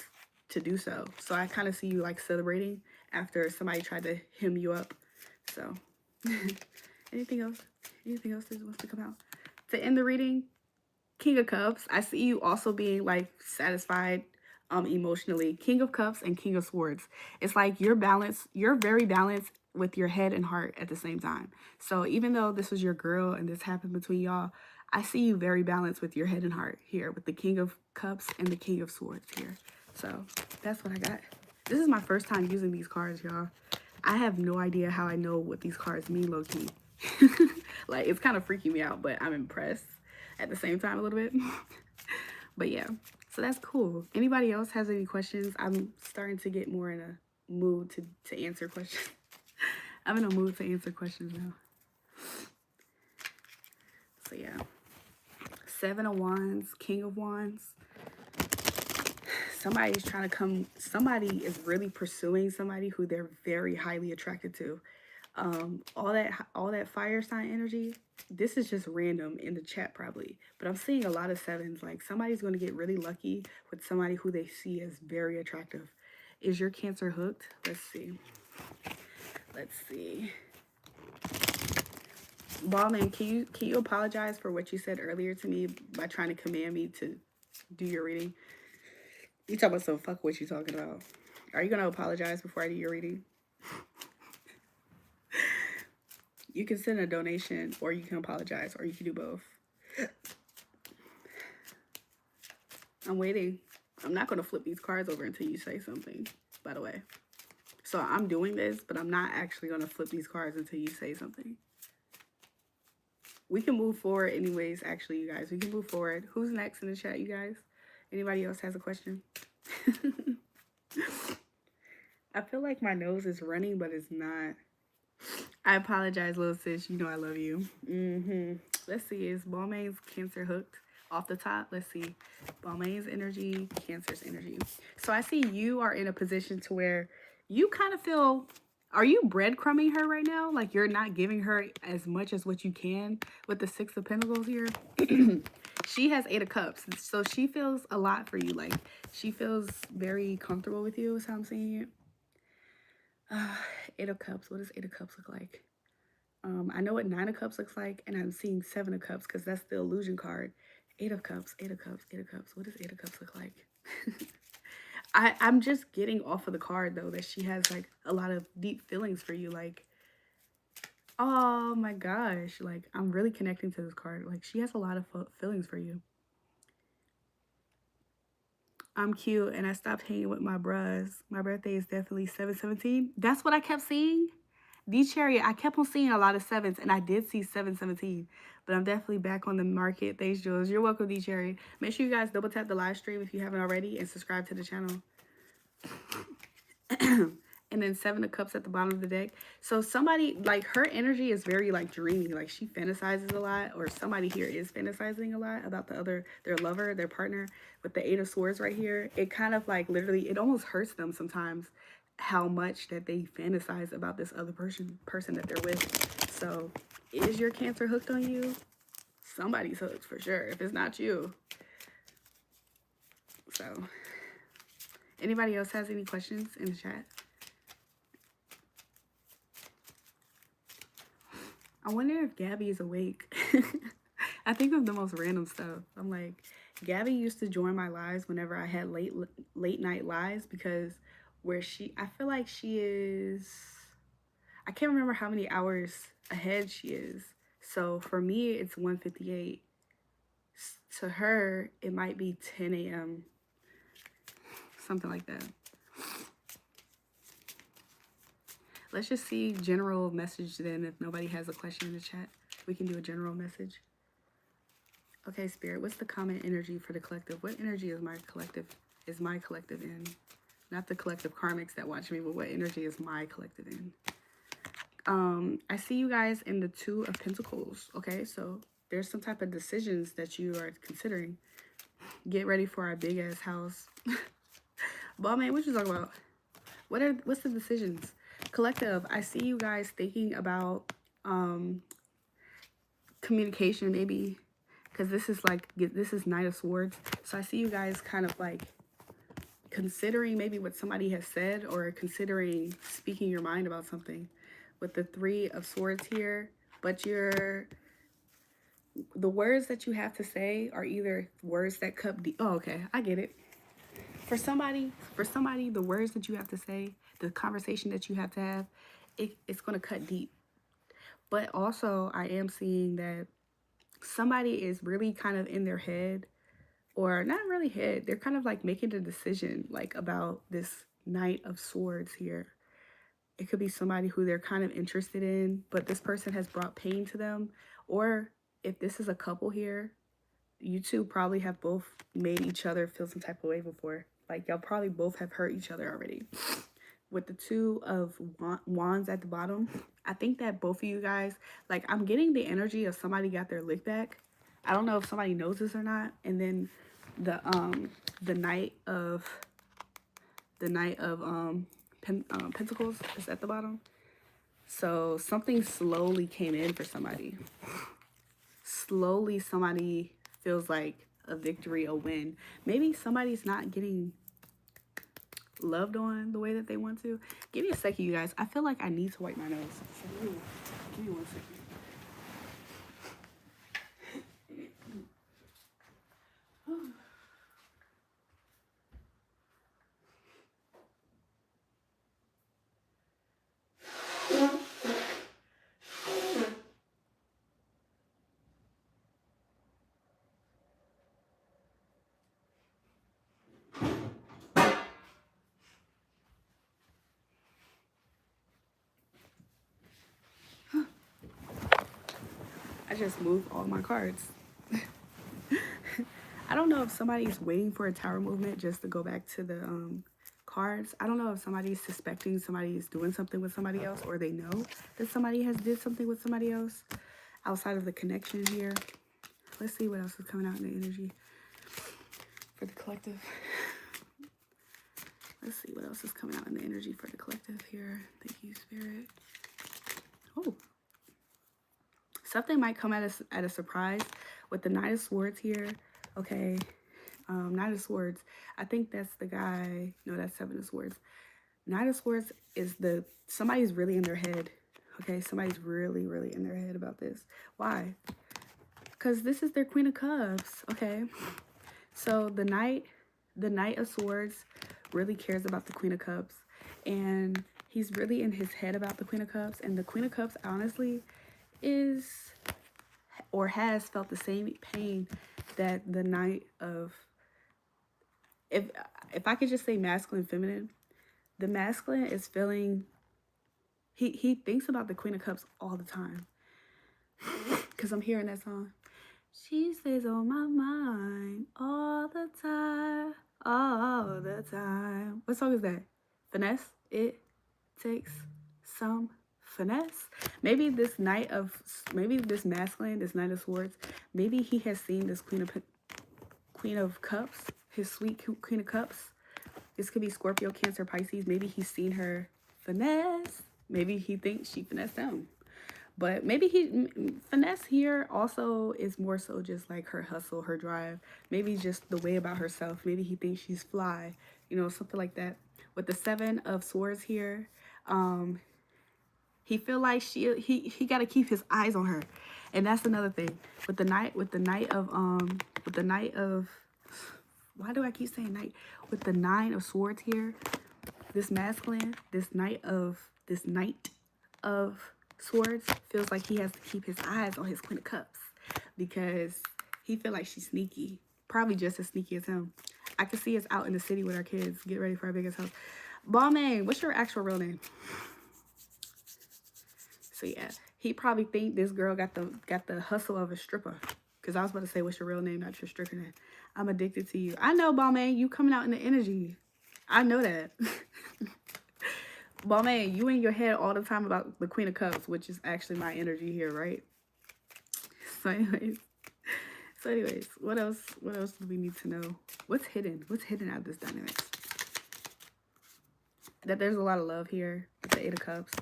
to do so. So I kind of see you like celebrating after somebody tried to hem you up. So anything else? Anything else that wants to come out? To end the reading, King of Cups. I see you also being like satisfied emotionally. King of Cups and King of Swords. It's like you're balanced. You're very balanced with your head and heart at the same time. So even though this was your girl and this happened between y'all, I see you very balanced with your head and heart here with the King of Cups and the King of Swords here. So that's what I got. This is my first time using these cards, y'all. I have no idea how I know what these cards mean, low-key. Like, it's kind of freaking me out, but I'm impressed at the same time a little bit. But yeah, so that's cool. Anybody else has any questions? I'm starting to get more in a mood to answer questions. I'm in a mood to answer questions now. So yeah. Seven of Wands, King of Wands. Somebody's trying to come, somebody is really pursuing somebody who they're very highly attracted to. All that fire sign energy, this is just random in the chat probably, but I'm seeing a lot of sevens. Like somebody's going to get really lucky with somebody who they see as very attractive. Is your Cancer hooked? Let's see. Let's see. Ballman, can you apologize for what you said earlier to me by trying to command me to do your reading? You talking about some fuck what you talking about. Are you going to apologize before I do your reading? You can send a donation or you can apologize or you can do both. I'm waiting. I'm not going to flip these cards over until you say something, by the way. So I'm doing this, but I'm not actually going to flip these cards until you say something. We can move forward anyways, actually, you guys. We can move forward. Who's next in the chat, you guys? Anybody else has a question? I feel like my nose is running, but it's not. I apologize, little sis. You know I love you. Let's see. Is Balmain's Cancer hooked? Off the top, let's see. Balmain's energy, Cancer's energy. So I see you are in a position to where you kind of feel... Are you breadcrumbing her right now? Like you're not giving her as much as what you can with the Six of Pentacles here? She has Eight of Cups. So she feels a lot for you. Like she feels very comfortable with you is how I'm seeing it. Eight of Cups. What does Eight of Cups look like? I know what Nine of Cups looks like. And I'm seeing Seven of Cups because that's the illusion card. Eight of Cups. Eight of Cups. Eight of Cups. What does Eight of Cups look like? I'm just getting off of the card, though, that she has, like, a lot of deep feelings for you. Like, oh, my gosh. Like, I'm really connecting to this card. Like, she has a lot of feelings for you. I'm cute, and I stopped hanging with my bros. My birthday is definitely 7/17. That's what I kept seeing. D-Cherry, I kept on seeing a lot of sevens, and I did see 7/17. But I'm definitely back on the market. Thanks, Jules. You're welcome, D-Cherry. Make sure you guys double tap the live stream if you haven't already and subscribe to the channel. And then Seven of Cups at the bottom of the deck. So somebody, like, her energy is very, like, dreamy. Like, she fantasizes a lot, or somebody here is fantasizing a lot about their lover, their partner. With the Eight of Swords right here, it kind of, like, literally, it almost hurts them sometimes how much that they fantasize about this other person that they're with. So is your Cancer hooked on you? Somebody's hooked for sure, if it's not you. So anybody else has any questions in the chat? I wonder if Gabby is awake. I think of the most random stuff. I'm like, Gabby used to join my lives whenever I had late night lives, because I feel like she is, I can't remember how many hours ahead she is. So for me, it's 1:58. To her, it might be 10 a.m. Something like that. Let's just see general message then. If nobody has a question in the chat, we can do a general message. Okay, Spirit, what's the common energy for the collective? What energy is my collective in? Not the collective karmics that watch me, but what energy is my collective in? I see you guys in the Two of Pentacles. Okay, so there's some type of decisions that you are considering. Get ready for our big ass house. Ball man, what you talking about? What's the decisions? Collective, I see you guys thinking about communication, maybe, because this is Knight of Swords. So I see you guys kind of like considering maybe what somebody has said, or considering speaking your mind about something with the Three of Swords here. But the words that you have to say are either words that cut deep. Oh, okay, I get it. For somebody, the words that you have to say, the conversation that you have to have, it's going to cut deep. But also, I am seeing that somebody is really kind of in their head, or not really head, they're kind of like making a decision like about this Knight of Swords here. It could be somebody who they're kind of interested in, but this person has brought pain to them. Or if this is a couple here, you two probably have both made each other feel some type of way before. Like, y'all probably both have hurt each other already. With the Two of Wands at the bottom, I think that both of you guys, like, I'm getting the energy of somebody got their lick back. I don't know if somebody knows this or not. And then the Knight of Pentacles is at the bottom. So something slowly came in for somebody. Slowly somebody feels like a victory, a win. Maybe somebody's not getting loved on the way that they want to. Give me a second, you guys. I feel like I need to wipe my nose. So give me 1 second. I just moved all my cards. I don't know if somebody's waiting for a tower movement just to go back to the cards. I don't know if somebody's suspecting somebody's doing something with somebody else, or they know that somebody has did something with somebody else outside of the connection here. Let's see what else is coming out in the energy for the collective. Let's see what else is coming out in the energy for the collective here. Thank you, Spirit. Oh. Something might come at a surprise with the Knight of Swords here. Okay. Knight of Swords. I think that's the guy. No, that's Seven of Swords. Knight of Swords is somebody's really in their head. Okay. Somebody's really, really in their head about this. Why? Because this is their Queen of Cups. Okay. So the Knight of Swords really cares about the Queen of Cups. And he's really in his head about the Queen of Cups. And the Queen of Cups, honestly, is or has felt the same pain that the Knight of, if I could just say masculine, feminine, the masculine is feeling, he thinks about the Queen of Cups all the time. Because I'm hearing that song. She stays on my mind all the time, all the time. What song is that? Finesse? It takes some finesse. Maybe this masculine, this Knight of Swords, maybe he has seen this Queen of Cups, his sweet Queen of Cups. This could be Scorpio, Cancer, Pisces. Maybe he's seen her finesse. Maybe he thinks she finessed him. But maybe finesse here also is more so just like her hustle, her drive. Maybe just the way about herself. Maybe he thinks she's fly, you know, something like that. With the 7 of Swords here, um, he feel like he got to keep his eyes on her, and that's another thing. With the Knight of, why do I keep saying Knight? With the 9 of Swords here, this masculine, this Knight of Swords feels like he has to keep his eyes on his Queen of Cups because he feel like she's sneaky, probably just as sneaky as him. I can see us out in the city with our kids, get ready for our biggest house. Balmain, what's your actual real name? So yeah, he probably think this girl got the hustle of a stripper. Cause I was about to say, what's your real name, not your stripper name. I'm addicted to you. I know, Balmain, you coming out in the energy. I know that. Balmain, you in your head all the time about the Queen of Cups, which is actually my energy here, right? So anyways, what else do we need to know? What's hidden? What's hidden out of this dynamics? That there's a lot of love here with the 8 of Cups.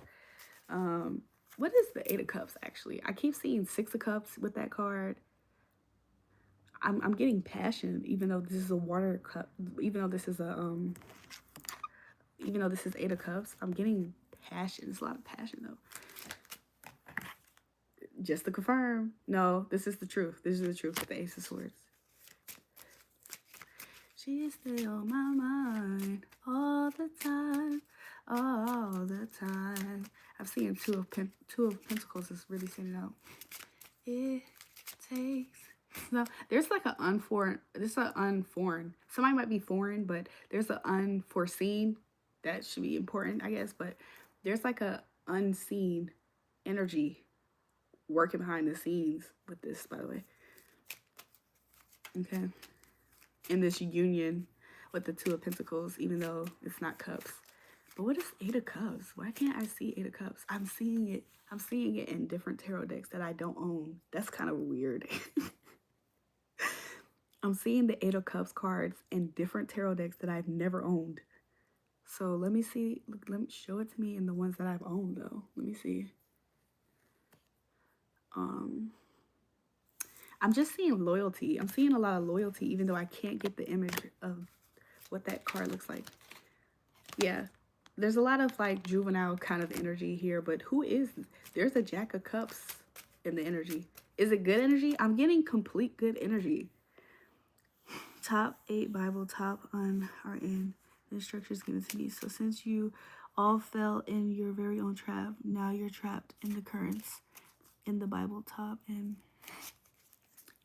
What is the 8 of Cups actually? I keep seeing 6 of Cups with that card. I'm getting passion, even though this is a water cup. Even though this is 8 of Cups, I'm getting passion. It's a lot of passion though. Just to confirm, no, this is the truth. This is the truth with the Ace of Swords. She's still on my mind all the time, all the time. I've seen two of Pentacles is really standing out. It takes. No, there's like an unforeign. This is an unforeign. Somebody might be foreign, but there's an unforeseen. That should be important, I guess. But there's like a unseen energy working behind the scenes with this, by the way. Okay. In this union with the 2 of Pentacles, even though it's not cups. But what is 8 of Cups? Why can't I see 8 of Cups? I'm seeing it. I'm seeing it in different tarot decks that I don't own. That's kind of weird. I'm seeing the 8 of Cups cards in different tarot decks that I've never owned. So let me see. Let me show it to me in the ones that I've owned, though. Let me see. I'm just seeing loyalty. I'm seeing a lot of loyalty, even though I can't get the image of what that card looks like. Yeah, there's a lot of like juvenile kind of energy here, but who is, there's a Jack of Cups in the energy. Is it good energy? I'm getting complete good energy. Top 8 Bible, top on are in the instructions given to me. So since you all fell in your very own trap, now you're trapped in the currents in the Bible, top and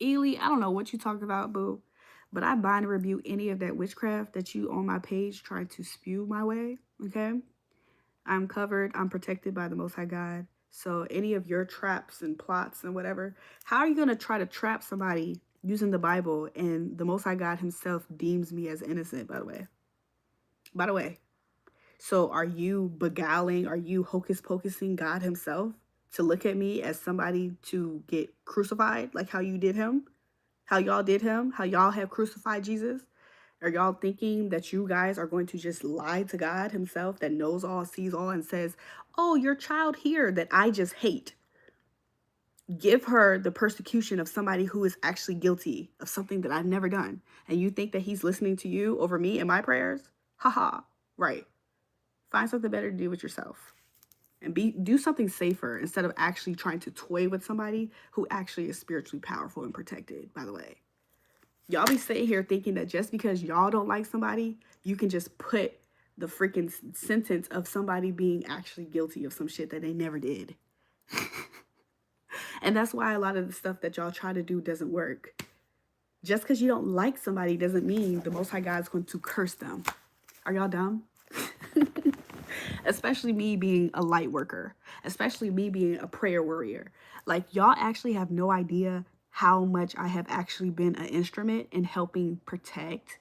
Ely, I don't know what you talked about, boo, but I bind and rebuke any of that witchcraft that you on my page try to spew my way, okay? I'm covered. I'm protected by the Most High God. So any of your traps and plots and whatever, how are you going to try to trap somebody using the Bible and the Most High God himself deems me as innocent, by the way? By the way, so are you beguiling, are you hocus pocusing God himself to look at me as somebody to get crucified, like how you did him, how y'all did him, how y'all have crucified Jesus? Are y'all thinking that you guys are going to just lie to God himself that knows all, sees all, and says, oh, your child here that I just hate, give her the persecution of somebody who is actually guilty of something that I've never done, and you think that he's listening to you over me and my prayers? Haha, right. Find something better to do with yourself. And do something safer instead of actually trying to toy with somebody who actually is spiritually powerful and protected, by the way. Y'all be sitting here thinking that just because y'all don't like somebody, you can just put the freaking sentence of somebody being actually guilty of some shit that they never did. And that's why a lot of the stuff that y'all try to do doesn't work. Just because you don't like somebody doesn't mean the Most High God is going to curse them. Are y'all dumb? Especially me being a light worker, especially me being a prayer warrior. Like, y'all actually have no idea how much I have actually been an instrument in helping protect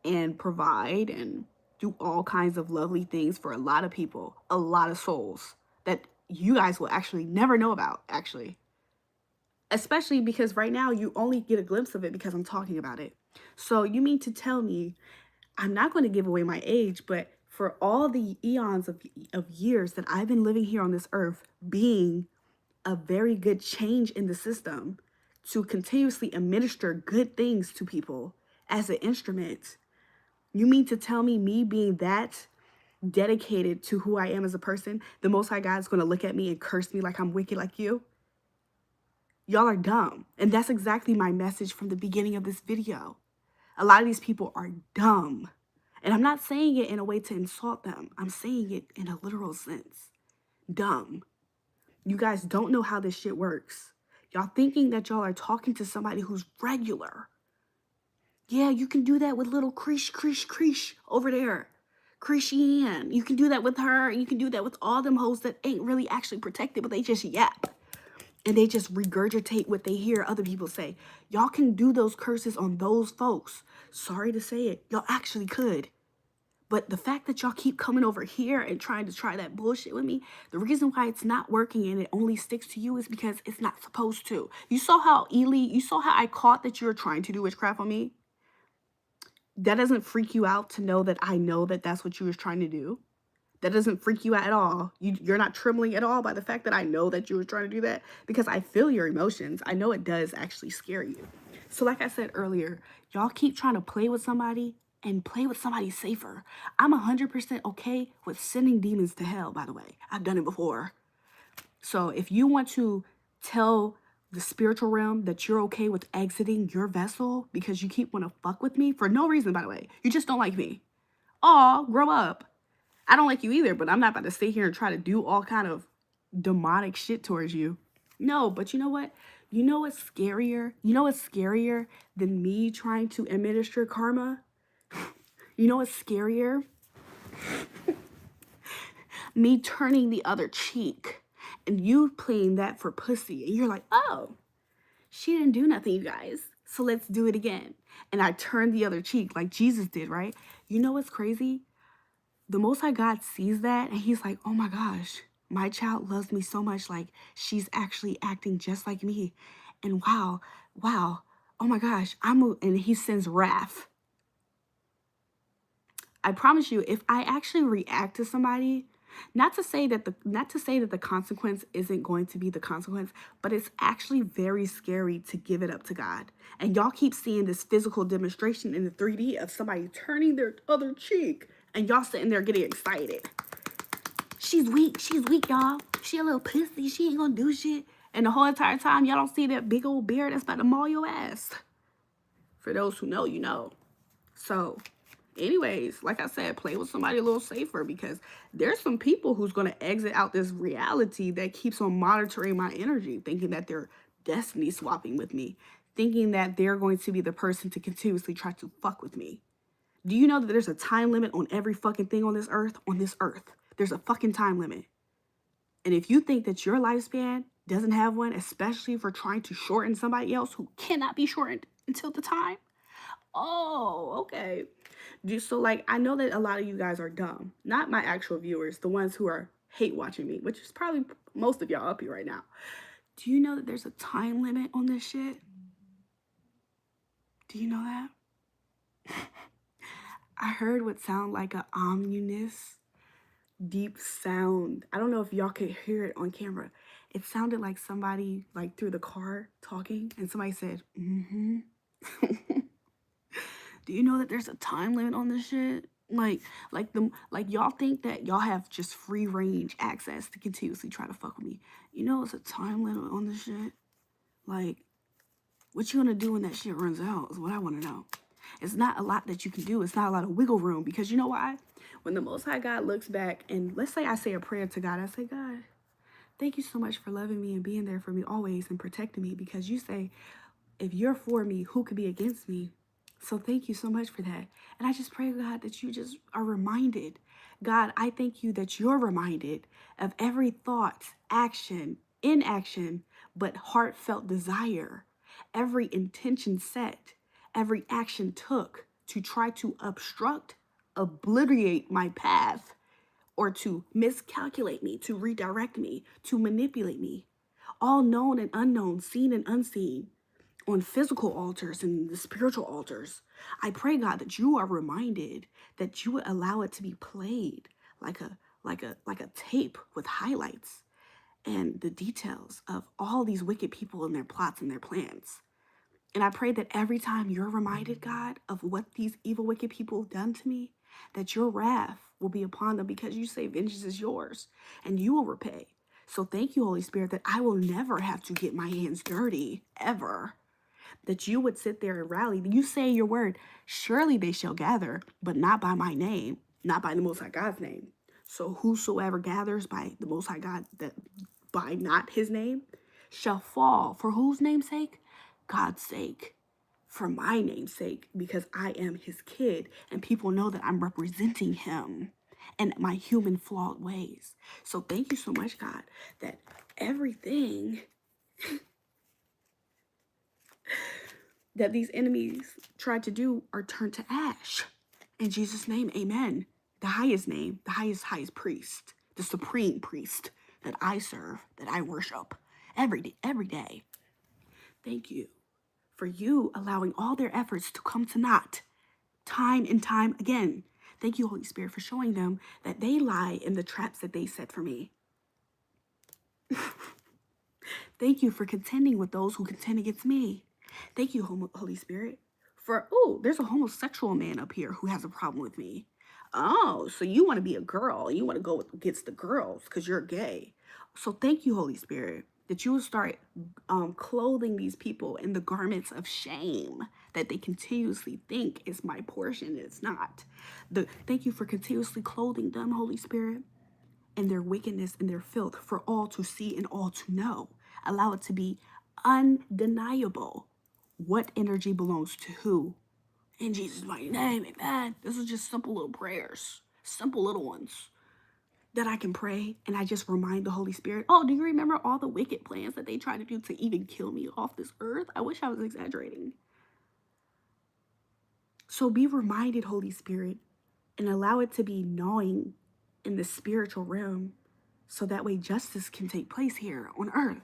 and provide and do all kinds of lovely things for a lot of people, a lot of souls that you guys will actually never know about, actually. Especially because right now you only get a glimpse of it because I'm talking about it. So you mean to tell me, I'm not going to give away my age, but for all the eons of years that I've been living here on this earth, being a very good change in the system to continuously administer good things to people as an instrument. You mean to tell me being that dedicated to who I am as a person, the Most High God is going to look at me and curse me like I'm wicked like you? Y'all are dumb. And that's exactly my message from the beginning of this video. A lot of these people are dumb. And I'm not saying it in a way to insult them. I'm saying it in a literal sense. Dumb. You guys don't know how this shit works. Y'all thinking that y'all are talking to somebody who's regular. Yeah, you can do that with little Creesh over there. Creeshian. You can do that with her. You can do that with all them hoes that ain't really actually protected, but they just yap. And they just regurgitate what they hear other people say. Y'all can do those curses on those folks. Sorry to say it. Y'all actually could. But the fact that y'all keep coming over here and trying to try that bullshit with me, the reason why it's not working and it only sticks to you is because it's not supposed to. You saw how I caught that you were trying to do witchcraft on me? That doesn't freak you out to know that I know that that's what you was trying to do? That doesn't freak you out at all? You're not trembling at all by the fact that I know that you were trying to do that? Because I feel your emotions. I know it does actually scare you. So like I said earlier, y'all keep trying to play with somebody and play with somebody safer. I'm 100% okay with sending demons to hell, by the way. I've done it before. So if you want to tell the spiritual realm that you're okay with exiting your vessel because you keep want to fuck with me for no reason, by the way, you just don't like me. Aw, grow up. I don't like you either, but I'm not about to stay here and try to do all kind of demonic shit towards you. No, but you know what? You know what's scarier? You know what's scarier than me trying to administer karma? You know what's scarier? Me turning the other cheek and you playing that for pussy. And you're like, oh, she didn't do nothing, you guys. So let's do it again. And I turned the other cheek like Jesus did, right? You know what's crazy? The Most High God sees that and he's like, oh my gosh, my child loves me so much. Like she's actually acting just like me. And wow, oh my gosh, and he sends wrath. I promise you, if I actually react to somebody, not to say that the consequence isn't going to be the consequence, but it's actually very scary to give it up to God. And y'all keep seeing this physical demonstration in the 3D of somebody turning their other cheek, and y'all sitting there getting excited. She's weak, y'all. She a little pussy, she ain't gonna do shit. And the whole entire time, y'all don't see that big old bear that's about to maul your ass. For those who know, you know. So anyways, like I said, play with somebody a little safer because there's some people who's going to exit out this reality that keeps on monitoring my energy, thinking that they're destiny swapping with me, thinking that they're going to be the person to continuously try to fuck with me. Do you know that there's a time limit on every fucking thing on this earth? On this earth, there's a fucking time limit. And if you think that your lifespan doesn't have one, especially for trying to shorten somebody else who cannot be shortened until the time, oh, okay. So, like, I know that a lot of you guys are dumb. Not my actual viewers, the ones who are hate watching me, which is probably most of y'all up here right now. Do you know that there's a time limit on this shit? Do you know that? I heard what sounded like an ominous, deep sound. I don't know if y'all could hear it on camera. It sounded like somebody, like, through the car talking, and somebody said, mm-hmm. Do you know that there's a time limit on this shit? Like y'all think that y'all have just free range access to continuously try to fuck with me. You know it's a time limit on this shit? Like, what you gonna do when that shit runs out is what I wanna know. It's not a lot that you can do. It's not a lot of wiggle room because you know why? When the Most High God looks back and let's say I say a prayer to God, I say, God, thank you so much for loving me and being there for me always and protecting me because you say, if you're for me, who could be against me? So thank you so much for that. And I just pray, God, that you just are reminded. God, I thank you that you're reminded of every thought, action, inaction, but heartfelt desire, every intention set, every action took to try to obstruct, obliterate my path, or to miscalculate me, to redirect me, to manipulate me. All known and unknown, seen and unseen, on physical altars and the spiritual altars. I pray, God, that you are reminded that you would allow it to be played like a tape with highlights. and the details of all these wicked people and their plots and their plans. And I pray that every time you're reminded, God, of what these evil, wicked people have done to me, that your wrath will be upon them, because you say vengeance is yours and you will repay. So thank you, Holy Spirit, that I will never have to get my hands dirty, ever. That you would sit there and rally. You say your word, surely they shall gather, but not by my name, not by the Most High God's name. So whosoever gathers by the Most High God, that by not his name, shall fall. For whose name's sake? God's sake. For my name's sake, because I am his kid, and people know that I'm representing him and my human flawed ways. So thank you so much, God, that everything that these enemies tried to do are turned to ash. In Jesus' name, amen. The highest name, the highest priest, the supreme priest that I serve, that I worship every day. Thank you for you allowing all their efforts to come to naught time and time again. Thank you, Holy Spirit, for showing them that they lie in the traps that they set for me. Thank you for contending with those who contend against me. Thank you, Holy Spirit, for, oh, there's a homosexual man up here who has a problem with me. Oh, so you want to be a girl. You want to go against the girls because you're gay. So thank you, Holy Spirit, that you will start clothing these people in the garments of shame that they continuously think is my portion. It's not. Thank you for continuously clothing them, Holy Spirit, and their wickedness and their filth for all to see and all to know. Allow it to be undeniable what energy belongs to who. In Jesus' mighty name, amen. This is just simple little prayers, simple little ones that I can pray, and I just remind the Holy Spirit, oh, do you remember all the wicked plans that they tried to do to even kill me off this earth? I wish I was exaggerating. So be reminded, Holy Spirit, and allow it to be gnawing in the spiritual realm, so that way justice can take place here on earth.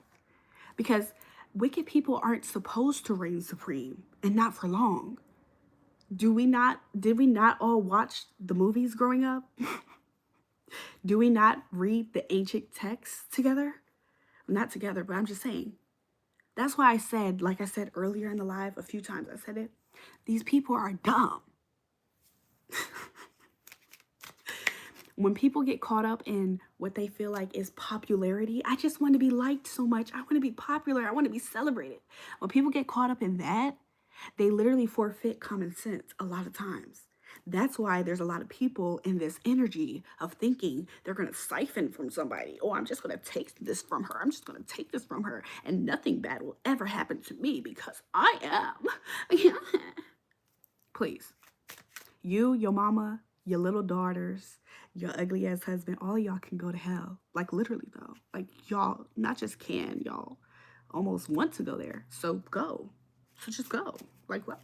Because wicked people aren't supposed to reign supreme, and not for long. Did we not all watch the movies growing up? Do we not read the ancient texts together? Not together, but I'm just saying. That's why I said, like I said earlier in the live, a few times I said it, these people are dumb. When people get caught up in what they feel like is popularity, I just want to be liked so much. I want to be popular. I want to be celebrated. When people get caught up in that, they literally forfeit common sense a lot of times. That's why there's a lot of people in this energy of thinking they're going to siphon from somebody. Oh, I'm just going to take this from her. I'm just going to take this from her. And nothing bad will ever happen to me because I am. Please. You, your mama, your little daughters, your ugly ass husband, all y'all can go to hell. Like literally though. Like y'all not just can, y'all almost want to go there. So go. So just go. Like what?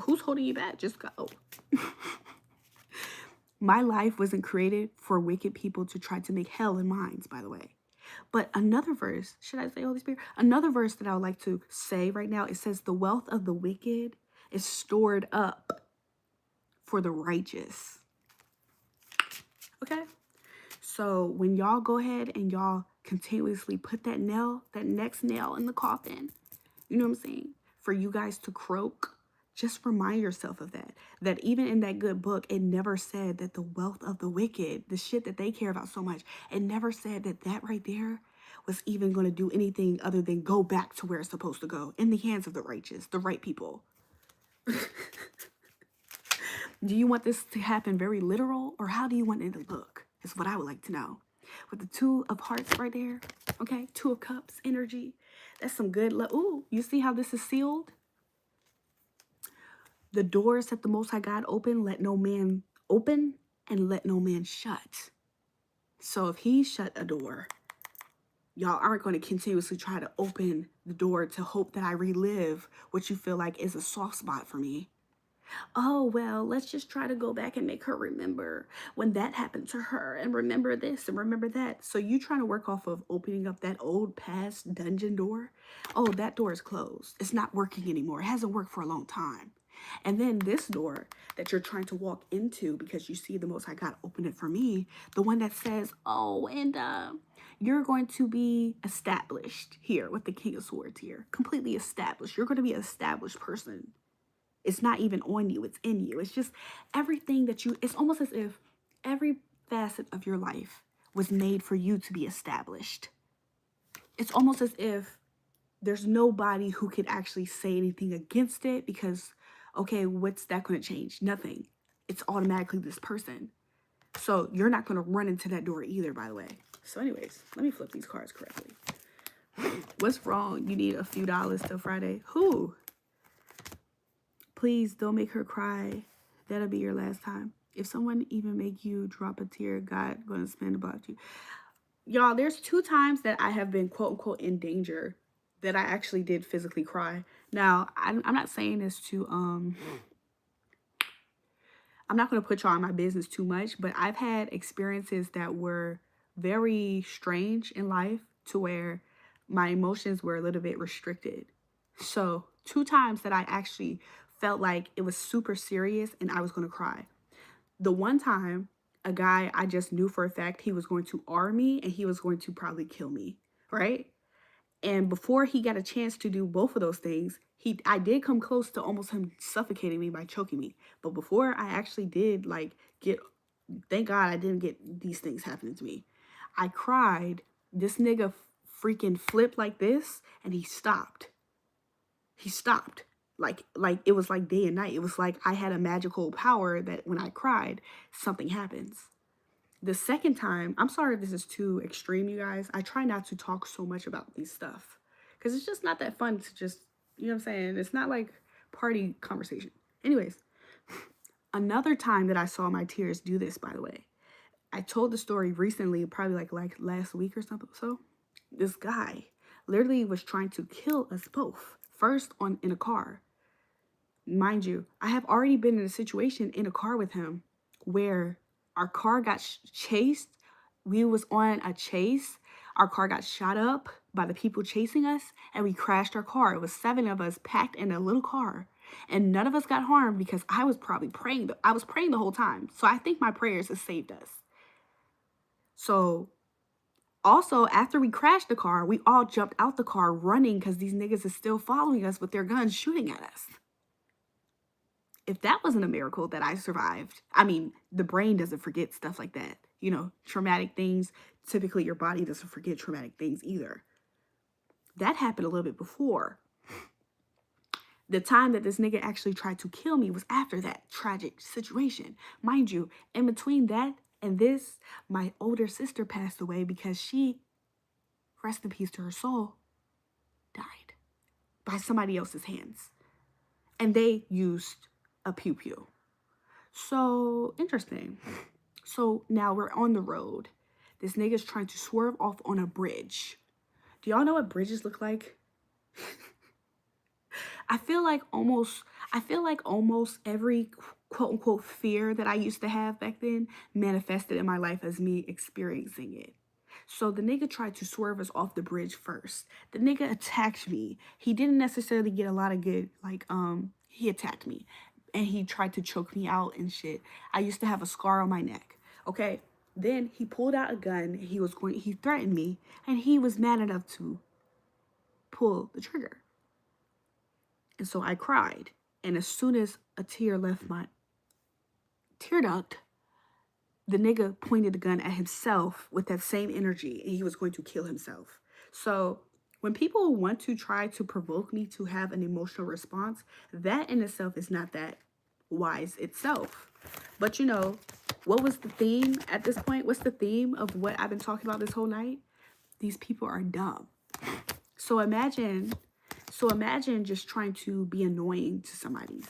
Who's holding you back? Just go. My life wasn't created for wicked people to try to make hell in minds, by the way. But another verse, should I say Holy Spirit? Another verse that I would like to say right now, it says the wealth of the wicked is stored up for the righteous. Okay? So when y'all go ahead and y'all continuously put that next nail in the coffin, you know what I'm saying? For you guys to croak, just remind yourself of that. That even in that good book, it never said that the wealth of the wicked, the shit that they care about so much, it never said that that right there was even going to do anything other than go back to where it's supposed to go, in the hands of the righteous, the right people. Do you want this to happen very literal, or how do you want it to look? Is what I would like to know. With the Two of Hearts right there, okay? Two of Cups energy. That's some good love. Ooh, you see how this is sealed? The doors that the Most High God open, let no man open, and let no man shut. So if he shut a door, y'all aren't going to continuously try to open the door to hope that I relive what you feel like is a soft spot for me. Oh, well, let's just try to go back and make her remember when that happened to her and remember this and remember that. So you trying to work off of opening up that old past dungeon door? Oh, that door is closed. It's not working anymore. It hasn't worked for a long time. And then this door that you're trying to walk into because you see the Most High God open it for me, the one that says, oh, and you're going to be established here with the King of Swords here, completely established. You're going to be an established person. It's not even on you, it's in you. It's just everything that you, it's almost as if every facet of your life was made for you to be established. It's almost as if there's nobody who could actually say anything against it because, okay, what's that going to change? Nothing. It's automatically this person. So you're not going to run into that door either, by the way. So anyways, let me flip these cards correctly. What's wrong? You need a few dollars till Friday. Who? Please don't make her cry. That'll be your last time. If someone even make you drop a tear, God gonna spend about you. Y'all, there's 2 times that I have been quote unquote in danger that I actually did physically cry. Now, I'm not saying this to I'm not gonna put y'all in my business too much, but I've had experiences that were very strange in life to where my emotions were a little bit restricted. So 2 times that I actually felt like it was super serious and I was going to cry. The one time, a guy I just knew for a fact he was going to arm me and he was going to probably kill me, right? And before he got a chance to do both of those things, I did come close to almost him suffocating me by choking me. But before I actually did thank God I didn't get these things happening to me. I cried. This nigga freaking flipped like this and he stopped. He stopped. Like it was like day and night. It was like I had a magical power that when I cried, something happens. The second time, I'm sorry if this is too extreme, you guys. I try not to talk so much about these stuff because it's just not that fun to just, you know what I'm saying? It's not like party conversation. Anyways, another time that I saw my tears do this, by the way, I told the story recently, probably like last week or something. So this guy literally was trying to kill us both. First in a car. Mind you, I have already been in a situation in a car with him where our car got chased. We was on a chase. Our car got shot up by the people chasing us and we crashed our car. It was 7 of us packed in a little car and none of us got harmed because I was probably praying. I was praying the whole time. So I think my prayers have saved us. So also, after we crashed the car, we all jumped out the car running because these niggas is still following us with their guns shooting at us. If that wasn't a miracle that I survived, I mean, the brain doesn't forget stuff like that. You know, traumatic things, typically your body doesn't forget traumatic things either. That happened a little bit before. The time that this nigga actually tried to kill me was after that tragic situation. Mind you, in between that and this, my older sister passed away because she, rest in peace to her soul, died by somebody else's hands. And they used a pew-pew. So interesting. So now we're on the road. This nigga's trying to swerve off on a bridge. Do y'all know what bridges look like? I feel like almost every quote unquote fear that I used to have back then manifested in my life as me experiencing it. So the nigga tried to swerve us off the bridge first. The nigga attacked me. He didn't necessarily get a lot of good, he attacked me. And he tried to choke me out and shit. I used to have a scar on my neck. Okay. Then he pulled out a gun. He threatened me. And he was mad enough to pull the trigger. And so I cried. And as soon as a tear left my tear duct, the nigga pointed the gun at himself with that same energy. And he was going to kill himself. So when people want to try to provoke me to have an emotional response, that in itself is not that wise itself. But you know, what was the theme at this point? What's the theme of what I've been talking about this whole night? These people are dumb. So imagine just trying to be annoying to somebody.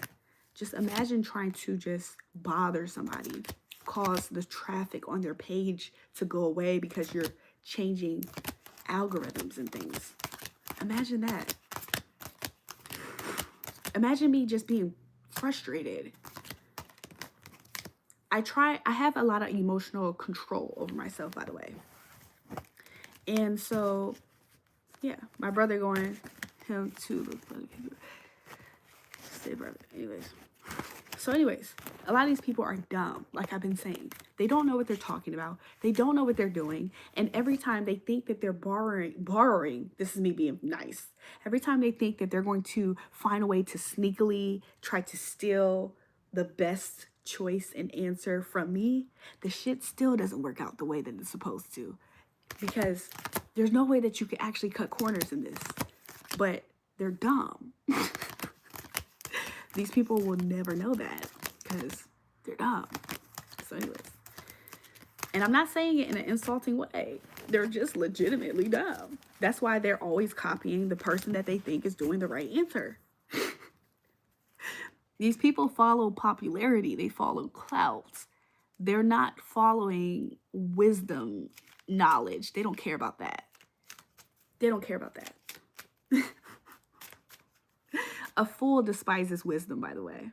Just imagine trying to just bother somebody, cause the traffic on their page to go away because you're changing algorithms and things. Imagine that. Imagine me just being frustrated. I have a lot of emotional control over myself, by the way. And so, yeah, my brother going him to Stay private. Anyways. So anyways, a lot of these people are dumb, like I've been saying. They don't know what they're talking about. They don't know what they're doing. And every time they think that they're borrowing, this is me being nice. Every time they think that they're going to find a way to sneakily try to steal the best choice and answer from me, the shit still doesn't work out the way that it's supposed to. Because there's no way that you can actually cut corners in this. But they're dumb. These people will never know that because they're dumb. So anyways, and I'm not saying it in an insulting way. They're just legitimately dumb. That's why they're always copying the person that they think is doing the right answer. These people follow popularity. They follow clout. They're not following wisdom, knowledge. They don't care about that. They don't care about that. A fool despises wisdom, by the way.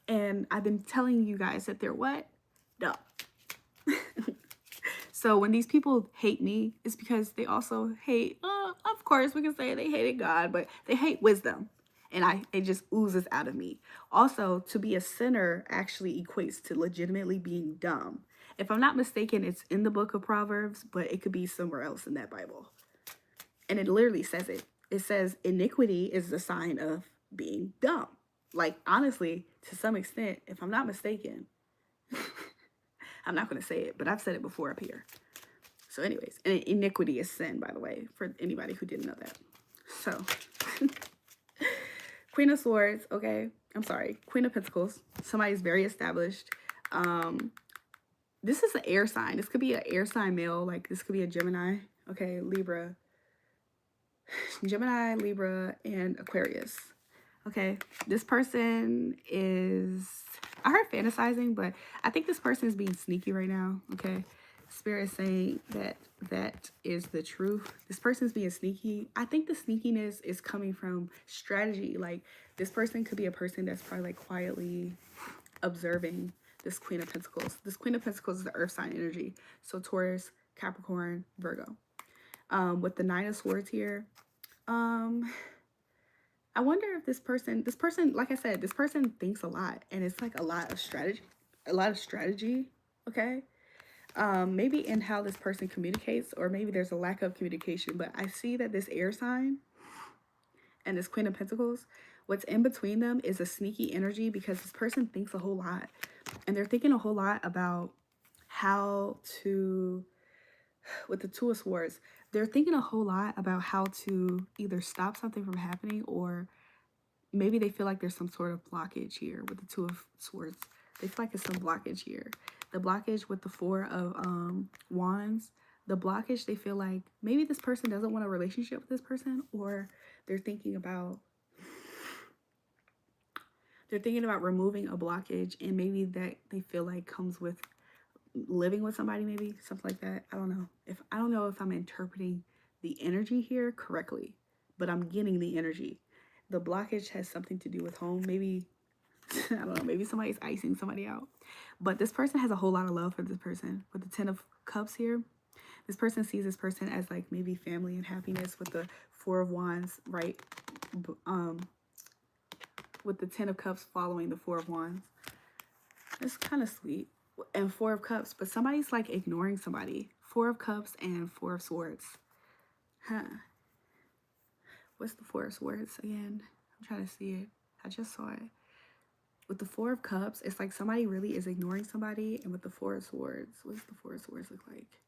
And I've been telling you guys that they're what? Dumb. So when these people hate me, it's because they also hate, of course, we can say they hated God, but they hate wisdom. And it just oozes out of me. Also, to be a sinner actually equates to legitimately being dumb. If I'm not mistaken, it's in the book of Proverbs, but it could be somewhere else in that Bible. And it literally says it. It says iniquity is the sign of being dumb. Like, honestly, to some extent, if I'm not mistaken, I'm not going to say it, but I've said it before up here. So anyways, and iniquity is sin, by the way, for anybody who didn't know that. So, Queen of Swords, okay, I'm sorry, Queen of Pentacles, somebody's very established. This is an air sign. This could be an air sign male, like this could be a Gemini, okay, Libra, Gemini, Libra, and Aquarius. Okay, this person is, I heard fantasizing, but I think this person is being sneaky right now, okay? Spirit is saying that is the truth. This person's being sneaky. I think the sneakiness is coming from strategy. Like, this person could be a person that's probably like quietly observing this Queen of Pentacles. This Queen of Pentacles is the earth sign energy. So Taurus, Capricorn, Virgo. With the Nine of Swords here, I wonder if this person, like I said, this person thinks a lot, and it's like a lot of strategy, okay? Maybe in how this person communicates, or maybe there's a lack of communication, but I see that this air sign and this Queen of Pentacles, what's in between them is a sneaky energy, because this person thinks a whole lot, and they're thinking a whole lot about how to, with the Two of Swords, they're thinking a whole lot about how to either stop something from happening, or maybe they feel like there's some sort of blockage here with the Two of Swords. They feel like there's some blockage here. The blockage with the Four of Wands, the blockage, they feel like maybe this person doesn't want a relationship with this person, or they're thinking about removing a blockage, and maybe that they feel like comes with living with somebody, maybe something like that. I don't know if I'm interpreting the energy here correctly, but I'm getting the energy. The blockage has something to do with home. Maybe, I don't know, maybe somebody's icing somebody out. But this person has a whole lot of love for this person. With the Ten of Cups here, this person sees this person as like maybe family and happiness. With the Four of Wands, right? With the Ten of Cups following the Four of Wands. It's kind of sweet. And Four of Cups, but somebody's like ignoring somebody. Four of Cups and Four of Swords. Huh. What's the Four of Swords again? I'm trying to see it. I just saw it. With the Four of Cups, it's like somebody really is ignoring somebody. And with the Four of Swords, what does the Four of Swords look like?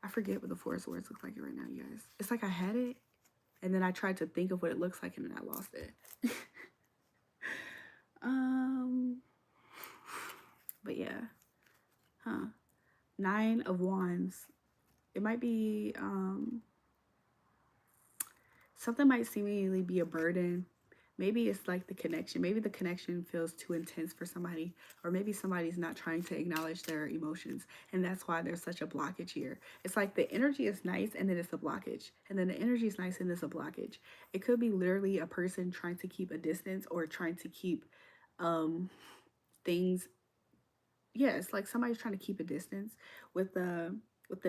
I forget what the Four of Swords look like right now, you guys. It's like I had it, and then I tried to think of what it looks like, and then I lost it. But yeah. Huh. Nine of Wands. It might be, something might seemingly be a burden. Maybe it's like the connection. Maybe the connection feels too intense for somebody, or maybe somebody's not trying to acknowledge their emotions, and that's why there's such a blockage here. It's like the energy is nice, and then it's a blockage, and then the energy is nice, and it's a blockage. It could be literally a person trying to keep a distance, or trying to keep things. Yeah, it's like somebody's trying to keep a distance. With the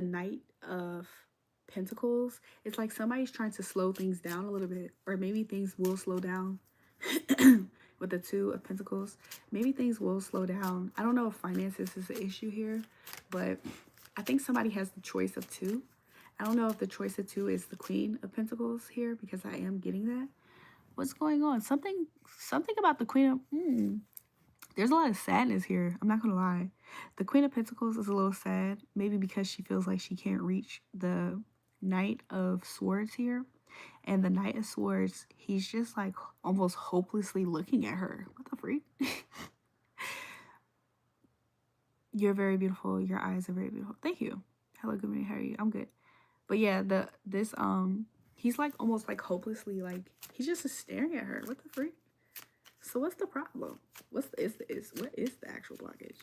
Knight of Pentacles, it's like somebody's trying to slow things down a little bit, or maybe things will slow down with the Two of Pentacles, maybe things will slow down. I don't know if finances is an issue here, but I think somebody has the choice of two. I don't know if the choice of two is the Queen of Pentacles here, because I am getting that. What's going on? Something about the Queen of... There's a lot of sadness here. I'm not going to lie. The Queen of Pentacles is a little sad. Maybe because she feels like she can't reach the Knight of Swords here. And the Knight of Swords, he's just like almost hopelessly looking at her. What the freak? You're very beautiful. Your eyes are very beautiful. Thank you. Hello, good morning. How are you? I'm good. But yeah, he's like almost like hopelessly, like he's just staring at her. What the freak? So what's the problem? What is the actual blockage?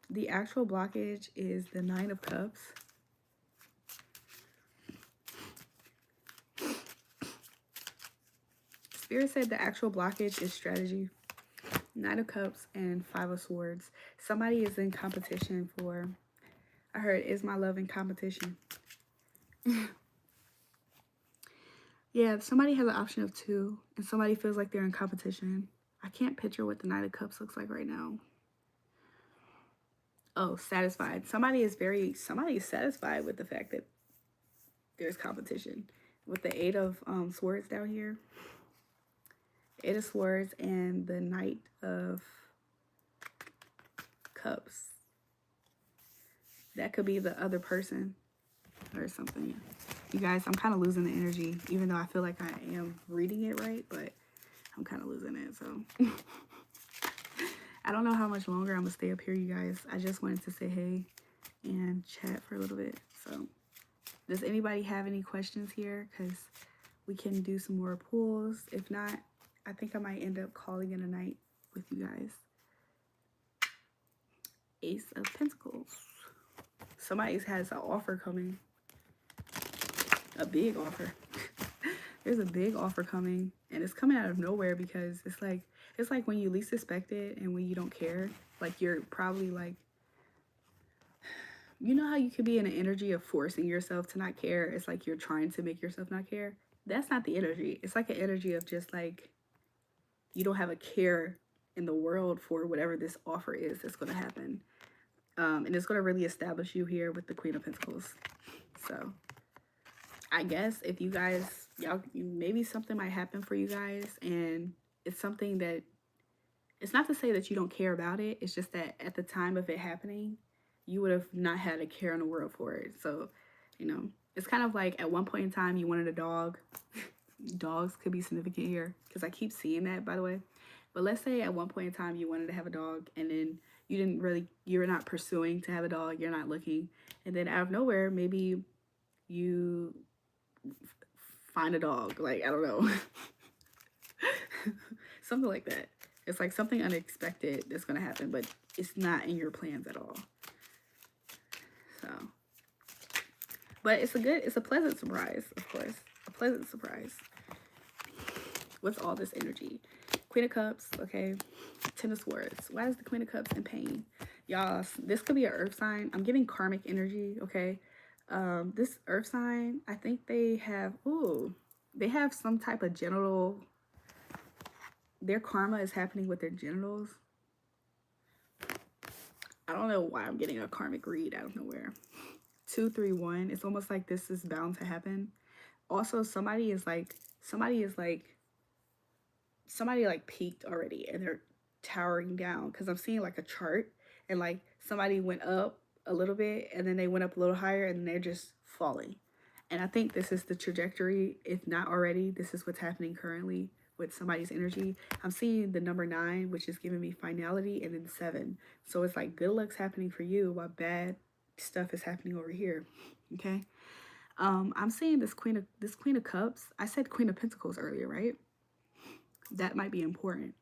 The actual blockage is the Nine of Cups. Spirit said the actual blockage is strategy. Nine of Cups and Five of Swords. Somebody is in competition for... I heard, is my love in competition? Yeah, somebody has an option of two, and somebody feels like they're in competition. I can't picture what the Knight of Cups looks like right now. Oh, satisfied. Somebody is satisfied with the fact that there's competition. With the Eight of Swords down here. Eight of Swords and the Knight of Cups. That could be the other person or something. You guys, I'm kind of losing the energy, even though I feel like I am reading it right, but I'm kind of losing it, so. I don't know how much longer I'm going to stay up here, you guys. I just wanted to say hey and chat for a little bit, so. Does anybody have any questions here? Because we can do some more pulls. If not, I think I might end up calling it a night with you guys. Ace of Pentacles. Somebody has an offer coming. A big offer. There's a big offer coming, and it's coming out of nowhere, because it's like when you least expect it and when you don't care. Like, you're probably like, you know how you could be in an energy of forcing yourself to not care? It's like you're trying to make yourself not care. That's not the energy. It's like an energy of just like you don't have a care in the world for whatever this offer is that's going to happen. And it's going to really establish you here with the Queen of Pentacles. So I guess if you guys, maybe something might happen for you guys, and it's something that, it's not to say that you don't care about it. It's just that at the time of it happening, you would have not had a care in the world for it. So, you know, it's kind of like at one point in time you wanted a dog. Dogs could be significant here, because I keep seeing that, by the way. But let's say at one point in time you wanted to have a dog, and then you're not pursuing to have a dog, you're not looking, and then out of nowhere maybe you find a dog, like, I don't know. Something like that. It's like something unexpected that's going to happen, but it's not in your plans at all. So, but it's a pleasant surprise, of course. A pleasant surprise. What's all this energy? Queen of Cups, okay. Ten of Swords. Why is the Queen of Cups in pain? Y'all, this could be an earth sign. I'm getting karmic energy, okay. This earth sign, I think they have some type of genital, their karma is happening with their genitals. I don't know why I'm getting a karmic read out of nowhere. 2, 3, 1. It's almost like this is bound to happen. Also, somebody peaked already, and they're towering down, because I'm seeing like a chart, and like somebody went up a little bit, and then they went up a little higher, and they're just falling. And I think this is the trajectory. If not already, this is what's happening currently with somebody's energy. I'm seeing the number 9, which is giving me finality, and then 7. So it's like good luck's happening for you, while bad stuff is happening over here. Okay. I'm seeing this Queen of Cups. I said Queen of Pentacles earlier, right? That might be important.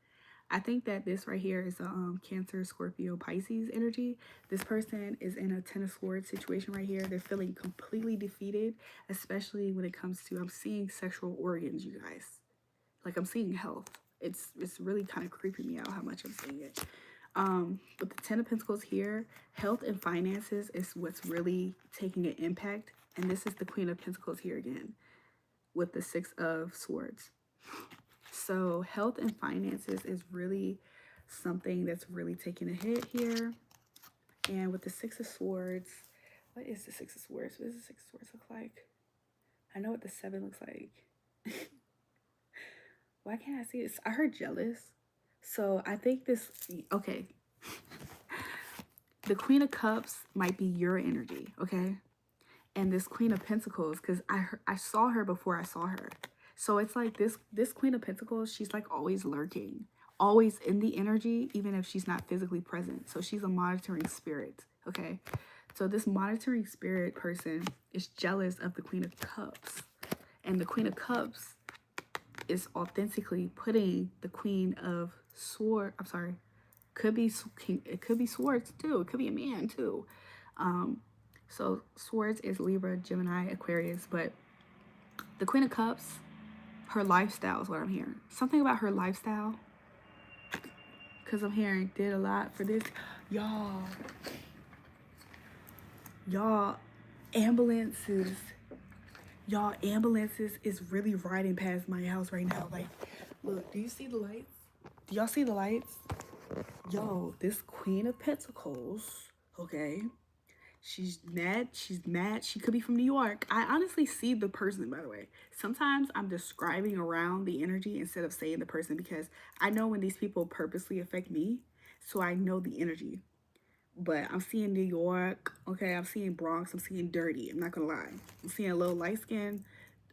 I think that this right here is a Cancer, Scorpio, Pisces energy. This person is in a Ten of Swords situation right here. They're feeling completely defeated, especially when it comes to, I'm seeing sexual organs, you guys. Like, I'm seeing health. It's really kind of creeping me out how much I'm seeing it. With the Ten of Pentacles here, health and finances is what's really taking an impact. And this is the Queen of Pentacles here again with the 6 of Swords. So health and finances is really something that's really taking a hit here. And with the Six of Swords, what is the Six of Swords? What does the Six of Swords look like? I know what the Seven looks like. Why can't I see it? I heard jealous. So I think this, okay. The Queen of Cups might be your energy, okay? And this Queen of Pentacles, because I saw her before I saw her. So it's like this Queen of Pentacles, she's like always lurking, always in the energy, even if she's not physically present. So she's a monitoring spirit, okay? So this monitoring spirit person is jealous of the Queen of Cups. And the Queen of Cups is authentically putting the Queen of Swords, I'm sorry, it could be Swords too. It could be a man too. So Swords is Libra, Gemini, Aquarius, but the Queen of Cups, her lifestyle is what I'm hearing. Something about her lifestyle, because I'm hearing did a lot for this. Y'all, ambulances is really riding past my house right now. Like, look, do you see the lights? Do y'all see the lights? Yo, this Queen of Pentacles, okay? She's mad. She could be from New York. I honestly see the person, by the way. Sometimes I'm describing around the energy instead of saying the person, because I know when these people purposely affect me, so I know the energy. But I'm seeing New York, okay? I'm seeing Bronx. I'm seeing dirty. I'm not gonna lie. I'm seeing a little light skin,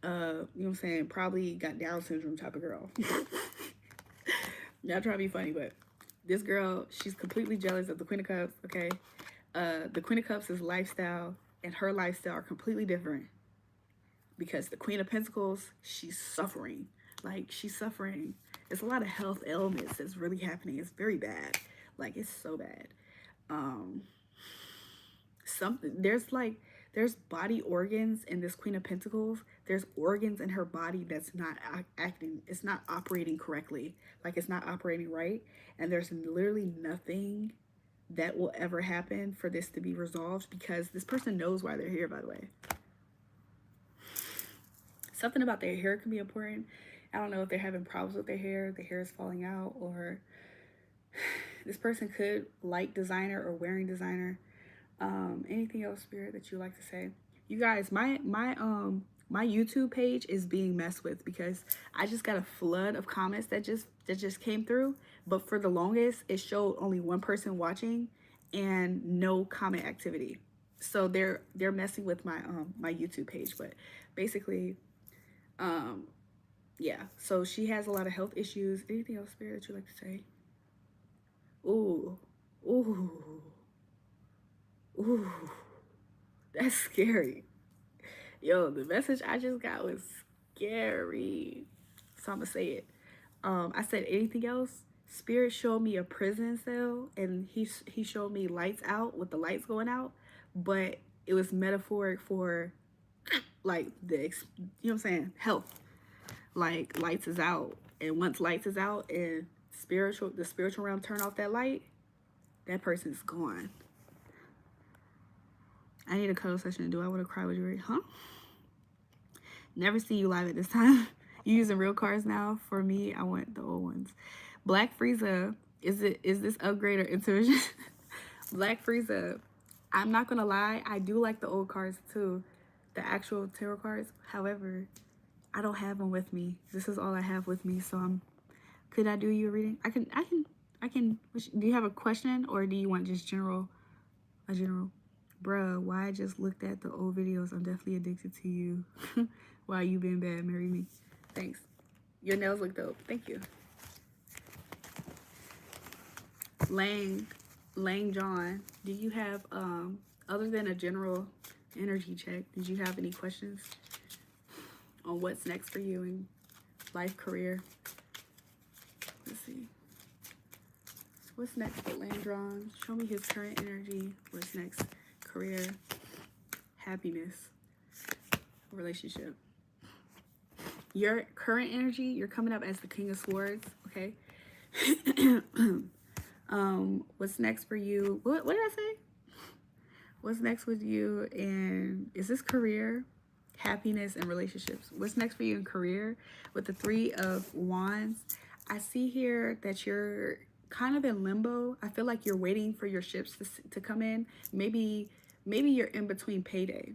you know what I'm saying? Probably got Down syndrome type of girl. Y'all trying to be funny, but this girl, she's completely jealous of the Queen of Cups, okay? The Queen of Cups is lifestyle, and her lifestyle are completely different, because the Queen of Pentacles, she's suffering. Like, she's suffering. It's a lot of health ailments that's really happening. It's very bad. Like, it's so bad. There's body organs in this Queen of Pentacles. There's organs in her body that's not acting. It's not operating correctly. Like, it's not operating right. And there's literally nothing that will ever happen for this to be resolved, because this person knows why they're here, by the way. Something about their hair can be important. I don't know if they're having problems with their hair is falling out, or this person could like designer or wearing designer. Anything else, Spirit, that you like to say? You guys, my YouTube page is being messed with, because I just got a flood of comments that just came through. But for the longest, it showed only one person watching and no comment activity. So they're messing with my my YouTube page. But basically, yeah. So she has a lot of health issues. Anything else, Spirit, that you like to say? Ooh, that's scary. Yo, the message I just got was scary. So I'm gonna say it. I said anything else. Spirit showed me a prison cell, and he showed me lights out with the lights going out, but it was metaphoric for like you know what I'm saying, health. Like, lights is out, and once lights is out and the spiritual realm turn off that light, that person's gone. I need a cuddle session. Do I want to cry with you? Huh? Never seen you live at this time. You using real cards now? For me, I want the old ones. Black Frieza, is this upgrade or intuition? Black Frieza, I'm not gonna lie, I do like the old cards too, the actual tarot cards. However, I don't have them with me. This is all I have with me, so could I do you a reading? I can. Do you have a question, or do you want just a general? Bruh, why I just looked at the old videos? I'm definitely addicted to you. Why you been bad? Marry me. Thanks. Your nails look dope. Thank you. Lang John, do you have, other than a general energy check, did you have any questions on what's next for you in life, career? Let's see. What's next for Lang John? Show me his current energy. What's next? Career, happiness, relationship. Your current energy, you're coming up as the King of Swords, okay? What's next for you? What did I say? What's next with you? And is this career? happiness, and relationships. What's next for you in career? With the Three of Wands, I see here that you're kind of in limbo. I feel like you're waiting for your ships to come in. Maybe you're in between payday,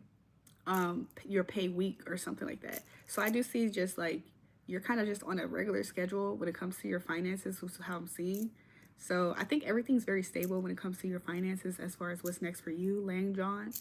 your pay week or something like that. So I do see just like you're kind of just on a regular schedule when it comes to your finances, which is how I'm seeing. So I think everything's very stable when it comes to your finances as far as what's next for you, Lang John.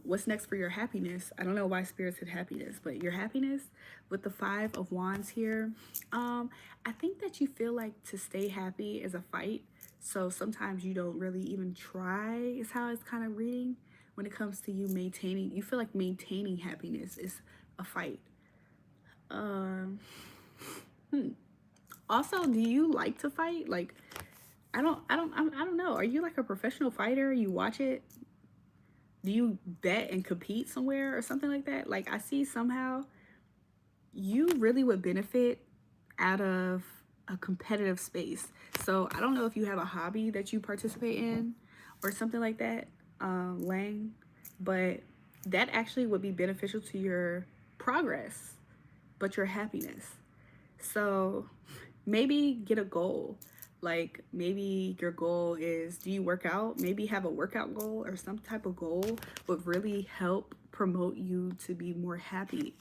What's next for your happiness? I don't know why Spirit said happiness, but your happiness with the Five of Wands here. I think that you feel like to stay happy is a fight. So sometimes you don't really even try, is how it's kind of reading. When it comes to you maintaining, you feel like maintaining happiness is a fight. Also, do you like to fight? Like, I don't know. Are you like a professional fighter? You watch it? Do you bet and compete somewhere or something like that? Like, I see somehow you really would benefit out of a competitive space. So I don't know if you have a hobby that you participate in or something like that, Lang, but that actually would be beneficial to your progress, but your happiness. So maybe get a goal. Like maybe your goal is, do you work out? Maybe have a workout goal or some type of goal would really help promote you to be more happy.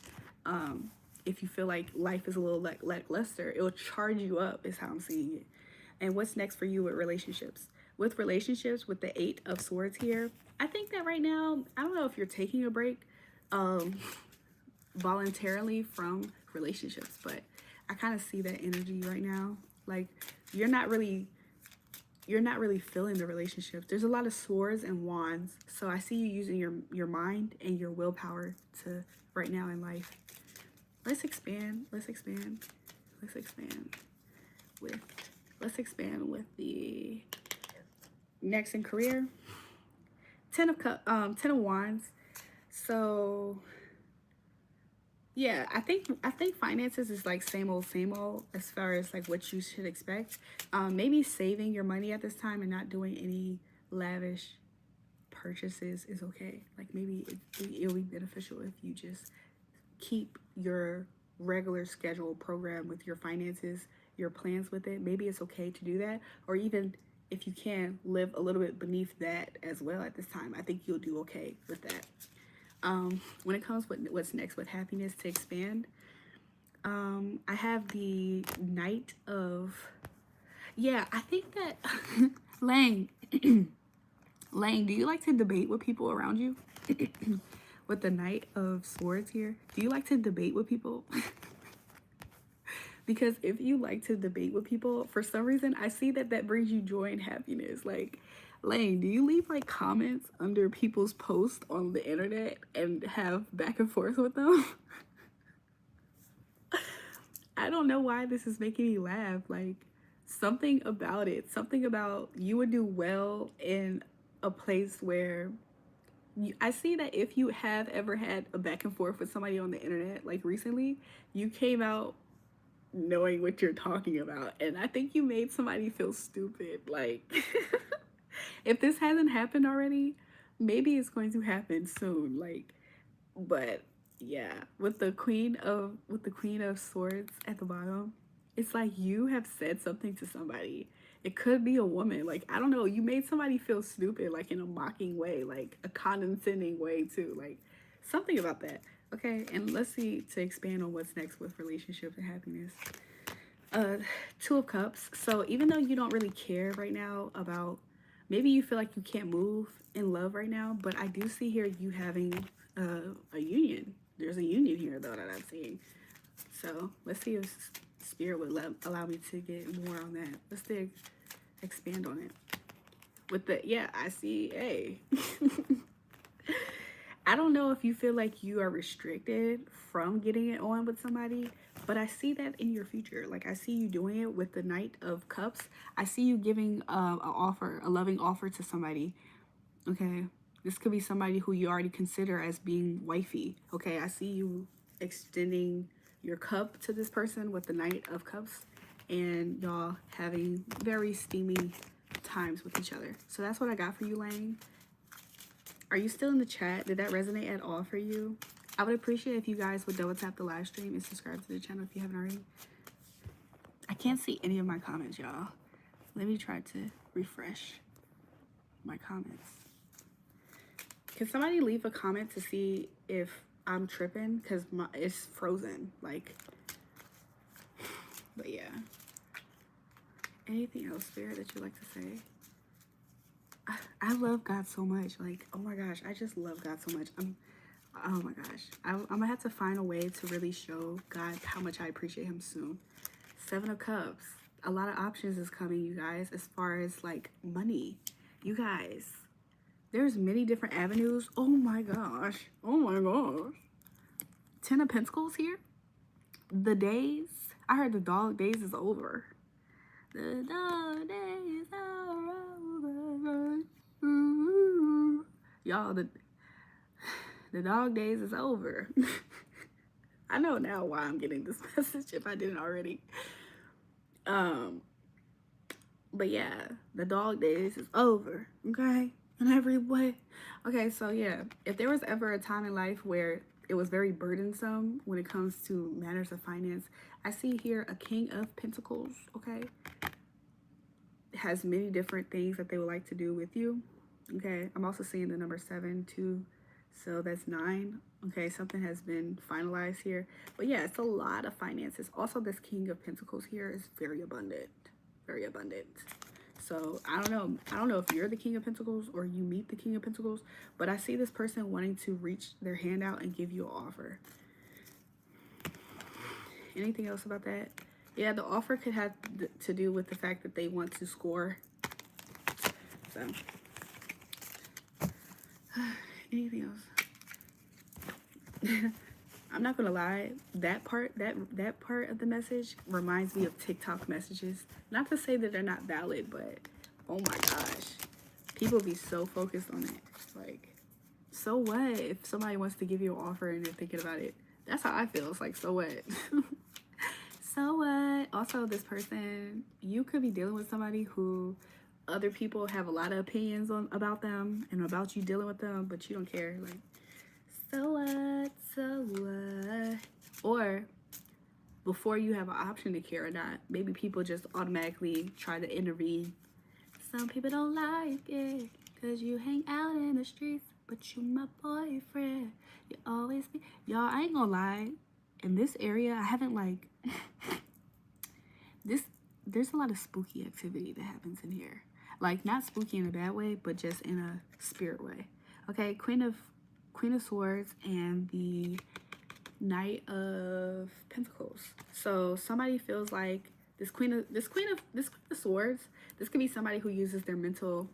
If you feel like life is a little lackluster, it will charge you up, is how I'm seeing it. And what's next for you with relationships? With relationships, with the Eight of Swords here, I think that right now, I don't know if you're taking a break voluntarily from relationships, but I kind of see that energy right now. Like you're not really feeling the relationship. There's a lot of swords and wands, so I see you using your mind and your willpower to right now in life. Let's expand with the next in career. Ten of Wands. So yeah, I think finances is like same old as far as like what you should expect. Maybe saving your money at this time and not doing any lavish purchases is okay. Like maybe it'll be beneficial if you just keep your regular schedule program with your finances, your plans with it. Maybe it's okay to do that, or even if you can live a little bit beneath that as well at this time. I think you'll do okay with that. When it comes with what's next with happiness to expand, I have the Knight of, yeah, I think that Lang, Lang, do you like to debate with people around you? With the Knight of Swords here, do you like to debate with people? Because if you like to debate with people, for some reason, I see that brings you joy and happiness. Like, Lane, do you leave like comments under people's posts on the internet and have back and forth with them? I don't know why this is making me laugh. Like, something about it, something about you would do well in a place where I see that if you have ever had a back and forth with somebody on the internet, like recently, you came out knowing what you're talking about. And I think you made somebody feel stupid. Like, if this hasn't happened already, maybe it's going to happen soon. Like, but yeah, with the Queen of Swords at the bottom, it's like you have said something to somebody. It could be a woman. Like, I don't know. You made somebody feel stupid, like in a mocking way, like a condescending way too. Like, something about that. Okay, and let's see to expand on what's next with relationships and happiness. Two of Cups. So even though you don't really care right now about, maybe you feel like you can't move in love right now, but I do see here you having a union. There's a union here though that I'm seeing. So let's see if Spirit would allow me to get more on that. Let's expand on it. With the, yeah, I see, hey. I don't know if you feel like you are restricted from getting it on with somebody, but I see that in your future. Like, I see you doing it with the Knight of Cups. I see you giving a loving offer to somebody, okay? This could be somebody who you already consider as being wifey, okay? I see you extending your cup to this person with the Knight of Cups and y'all having very steamy times with each other. So that's what I got for you, Lang. Are you still in the chat? Did that resonate at all for you? I would appreciate if you guys would double tap the live stream and subscribe to the channel if you haven't already. I can't see any of my comments, y'all. Let me try to refresh my comments. Can somebody leave a comment to see if I'm tripping? Because it's frozen. Like, but yeah. Anything else, Spirit, that you'd like to say? I love God so much. Like, oh my gosh, I just love God so much. Oh my gosh. I'm gonna have to find a way to really show God how much I appreciate him soon. 7 of Cups. A lot of options is coming, you guys, as far as like money. You guys, there's many different avenues. Oh my gosh. Oh my gosh. 10 of Pentacles here. The days. I heard the dog days is over. The dog days are over. Ooh. Y'all, the dog days is over. I know now why I'm getting this message if I didn't already. But yeah, the dog days is over, okay? In every way. Okay, so yeah, if there was ever a time in life where it was very burdensome when it comes to matters of finance, I see here a King of Pentacles, okay? It has many different things that they would like to do with you, okay? I'm also seeing the number 7 too, so that's 9. Okay, something has been finalized here. But yeah, it's a lot of finances. Also, this King of Pentacles here is very abundant. Very abundant. So I don't know if you're the King of Pentacles or you meet the King of Pentacles, but I see this person wanting to reach their hand out and give you an offer. Anything else about that? Yeah, the offer could have to do with the fact that they want to score. So anything else? I'm not gonna lie, that part of the message reminds me of TikTok messages. Not to say that they're not valid, but oh my gosh, people be so focused on it. Like, so what if somebody wants to give you an offer and they're thinking about it? That's how I feel. It's like, so what? So what? Also, this person, you could be dealing with somebody who other people have a lot of opinions on about them and about you dealing with them, but you don't care. Like, so what? So what? Or before you have an option to care or not, maybe people just automatically try to intervene. Some people don't like it because you hang out in the streets, but you my boyfriend. You always be. Y'all, I ain't gonna lie. In this area, I haven't like there's a lot of spooky activity that happens in here. Like, not spooky in a bad way, but just in a spirit way. Okay, Queen of Swords and the Knight of Pentacles. So somebody feels like this Queen of Swords, this could be somebody who uses their mental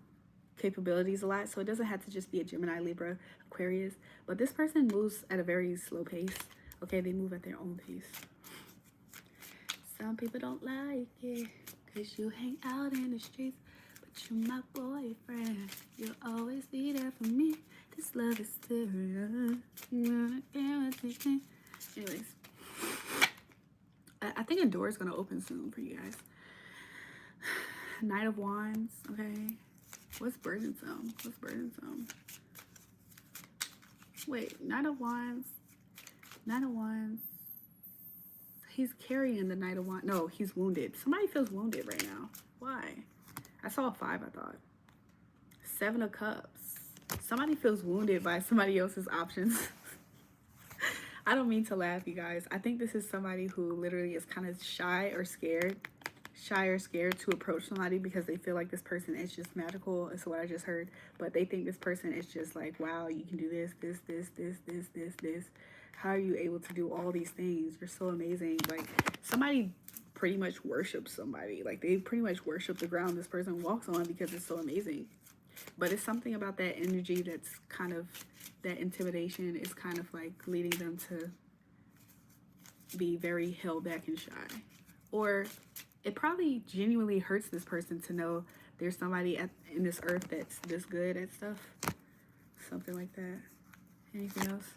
capabilities a lot. So it doesn't have to just be a Gemini, Libra, Aquarius, but this person moves at a very slow pace. Okay, they move at their own pace. Some people don't like it because you hang out in the streets, but you my boyfriend. You'll always be there for me. This love is serious. Anyways, I think a door is going to open soon for you guys. Knight of Wands, okay. What's burdensome? What's burdensome? Wait, Knight of Wands. Knight of Wands. He's carrying the Knight of Wands. No, he's wounded. Somebody feels wounded right now. Why? I saw a 5, I thought. 7 of Cups. Somebody feels wounded by somebody else's options. I don't mean to laugh, you guys. I think this is somebody who literally is kind of shy or scared to approach somebody because they feel like this person is just magical. Is what I just heard. But they think this person is just like, wow, you can do this. How are you able to do all these things? You're so amazing. Like, somebody pretty much worships somebody. Like, they pretty much worship the ground this person walks on because it's so amazing. But it's something about that energy that's kind of, that intimidation is kind of like leading them to be very held back and shy. Or it probably genuinely hurts this person to know there's somebody in this earth that's this good at stuff. Something like that. Anything else?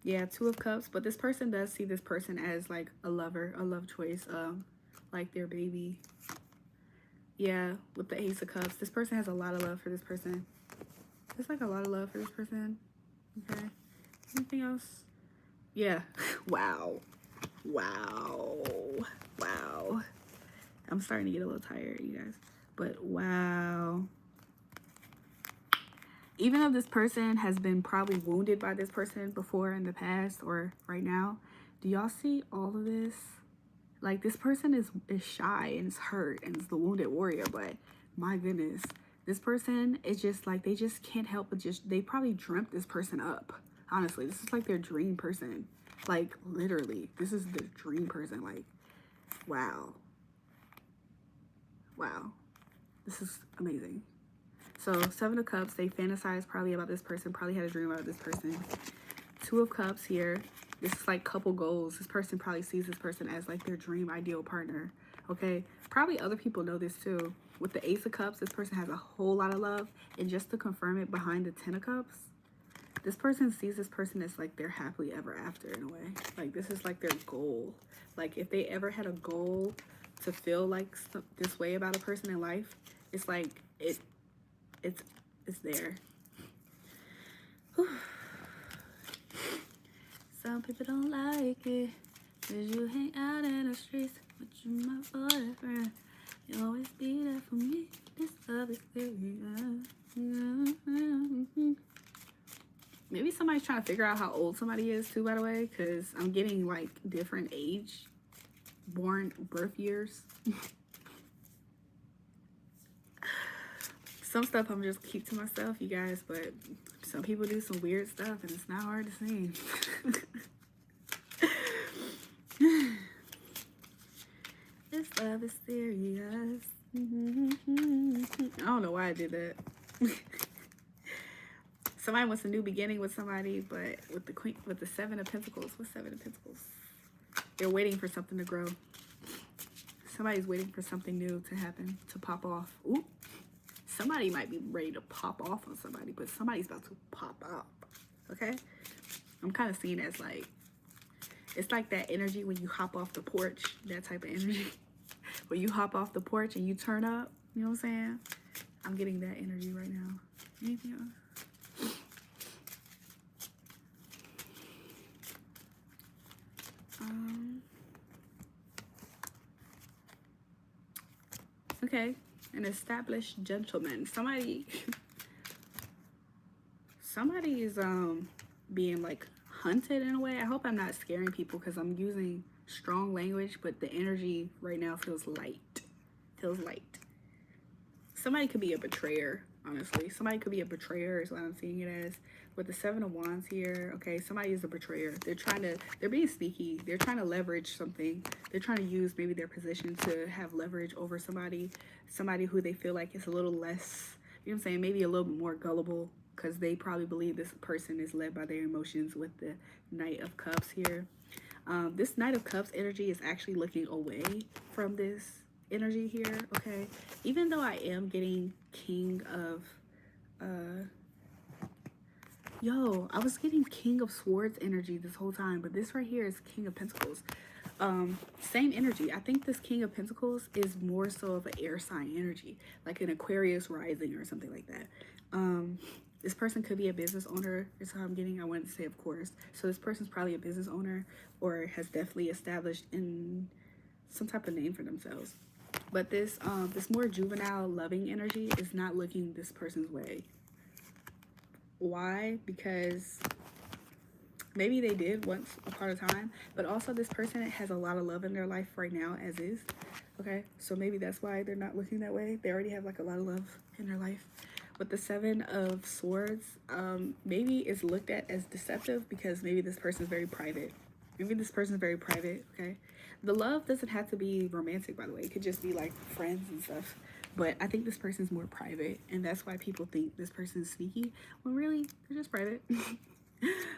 Yeah, 2 of Cups. But this person does see this person as like a lover, a love choice, like their baby. Yeah, with the Ace of Cups. This person has a lot of love for this person. There's like a lot of love for this person. Okay. Anything else? Yeah. Wow. Wow. Wow. I'm starting to get a little tired, you guys. But wow. Even if this person has been probably wounded by this person before in the past or right now, do y'all see all of this? Like, this person is shy and is hurt and is the wounded warrior, but my goodness, this person is just like, they just can't help but just, they probably dreamt this person up. Honestly, this is like their dream person. Like, literally, this is their dream person. Like, wow. Wow. This is amazing. So, Seven of Cups, they fantasize probably about this person, probably had a dream about this person. Two of Cups here. This is like couple goals. This person probably sees this person as like their dream ideal partner. Okay. Probably other people know this too. With the Ace of Cups, this person has a whole lot of love. And just to confirm it, behind the Ten of Cups, this person sees this person as like their happily ever after in a way. Like, this is like their goal. Like, if they ever had a goal to feel like this way about a person in life, it's like it's there. Whew. Some people don't like it, cause you hang out in the streets, but you my boyfriend. You always be there for me. This love is serious. Maybe somebody's trying to figure out how old somebody is too, by the way, because I'm getting like different age, birth years. Some stuff I'm just keep to myself, you guys, but some people do some weird stuff and it's not hard to see. This love is serious. I don't know why I did that. Somebody wants a new beginning with somebody, but with the Queen, with the Seven of Pentacles, with Seven of Pentacles, they're waiting for something to grow. Somebody's waiting for something new to happen, to pop off. Ooh. Somebody might be ready to pop off on somebody, but somebody's about to pop up, okay? I'm kind of seeing it as like, it's like that energy when you hop off the porch, that type of energy. When you hop off the porch and you turn up, you know what I'm saying? I'm getting that energy right now. Anything else? Okay, an established gentleman. Somebody is being like hunted in a way. I hope I'm not scaring people because I'm using strong language, but the energy right now feels light. Feels light. Somebody could be a betrayer, honestly. Somebody could be a betrayer is what I'm seeing it as. With the Seven of Wands here, okay, somebody is a betrayer. They're being sneaky. They're trying to leverage something. They're trying to use maybe their position to have leverage over somebody who they feel like is a little less, you know what I'm saying, maybe a little bit more gullible, because they probably believe this person is led by their emotions with the Knight of Cups here. This Knight of Cups energy is actually looking away from this energy here, okay? Even though I am getting King of, I was getting King of Swords energy this whole time, but this right here is King of Pentacles. Same energy. I think this King of Pentacles is more so of an air sign energy, like an Aquarius rising or something like that. This person could be a business owner, is how I'm getting. I wanted to say, of course. So this person's probably a business owner or has definitely established in some type of name for themselves. But this more juvenile, loving energy is not looking this person's way. Why? Because maybe they did once upon a time, but also this person has a lot of love in their life right now as is. Okay, so maybe that's why they're not looking that way. They already have like a lot of love in their life. With the Seven of Swords, maybe it's looked at as deceptive because maybe this person is very private. Maybe this person is very private, okay? The love doesn't have to be romantic, by the way. It could just be like friends and stuff. But I think this person's more private, and that's why people think this person's sneaky, when really, they're just private.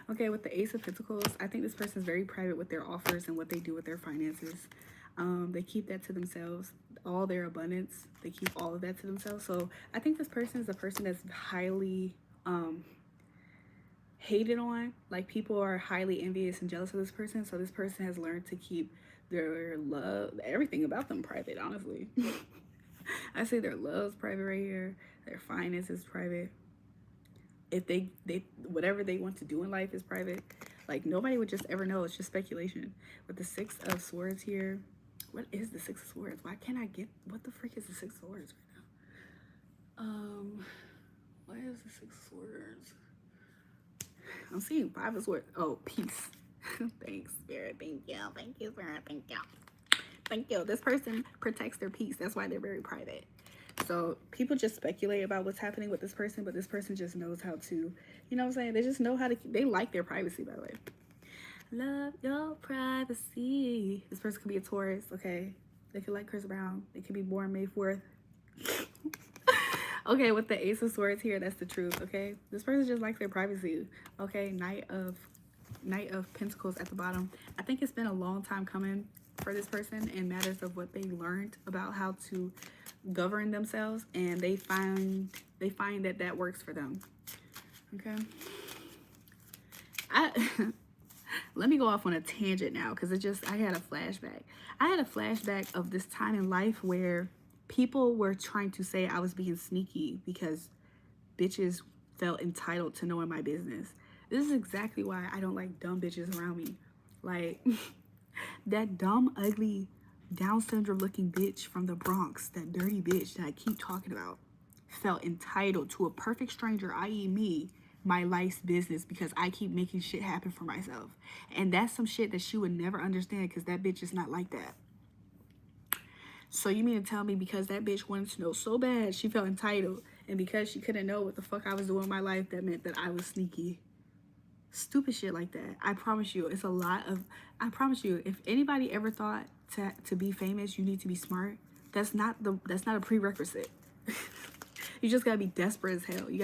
Okay, with the Ace of Pentacles, I think this person's very private with their offers and what they do with their finances. They keep that to themselves. All their abundance, they keep all of that to themselves. So I think this person is a person that's highly hated on. Like, people are highly envious and jealous of this person. So this person has learned to keep their love, everything about them private, honestly. I say their love's private right here. Their finances is private. If they whatever they want to do in life is private. Like, nobody would just ever know. It's just speculation. With the Six of Swords here, what is the Six of Swords? Why can't I get, what the freak is the Six of Swords right now? What is the Six of Swords? I'm seeing Five of Swords. Oh, peace. Thanks, Spirit. Thank you. Thank you, Spirit. Thank you. Thank you. This person protects their peace. That's why they're very private. So people just speculate about what's happening with this person, but this person just knows how to, you know what I'm saying? They just know how to, they like their privacy, by the way. Love your privacy. This person could be a Taurus, okay? They could like Chris Brown. They could be born May 4th. Okay, with the Ace of Swords here, that's the truth, okay? This person just likes their privacy, okay? Knight of Pentacles at the bottom. I think it's been a long time coming for this person in matters of what they learned about how to govern themselves, and they find that works for them, okay? Let me go off on a tangent now, because I had a flashback. I had a flashback of this time in life where people were trying to say I was being sneaky because bitches felt entitled to knowing my business. This is exactly why I don't like dumb bitches around me. Like, that dumb, ugly, Down syndrome looking bitch from the Bronx, that dirty bitch that I keep talking about, felt entitled to a perfect stranger, i.e. me, my life's business, because I keep making shit happen for myself. And that's some shit that she would never understand, because that bitch is not like that. So you mean to tell me because that bitch wanted to know so bad, she felt entitled, and because she couldn't know what the fuck I was doing in my life, that meant that I was sneaky? Stupid shit like that. I promise you, it's a lot of, I promise you, if anybody ever thought to be famous, you need to be smart, that's not a prerequisite. You just gotta be desperate as hell. You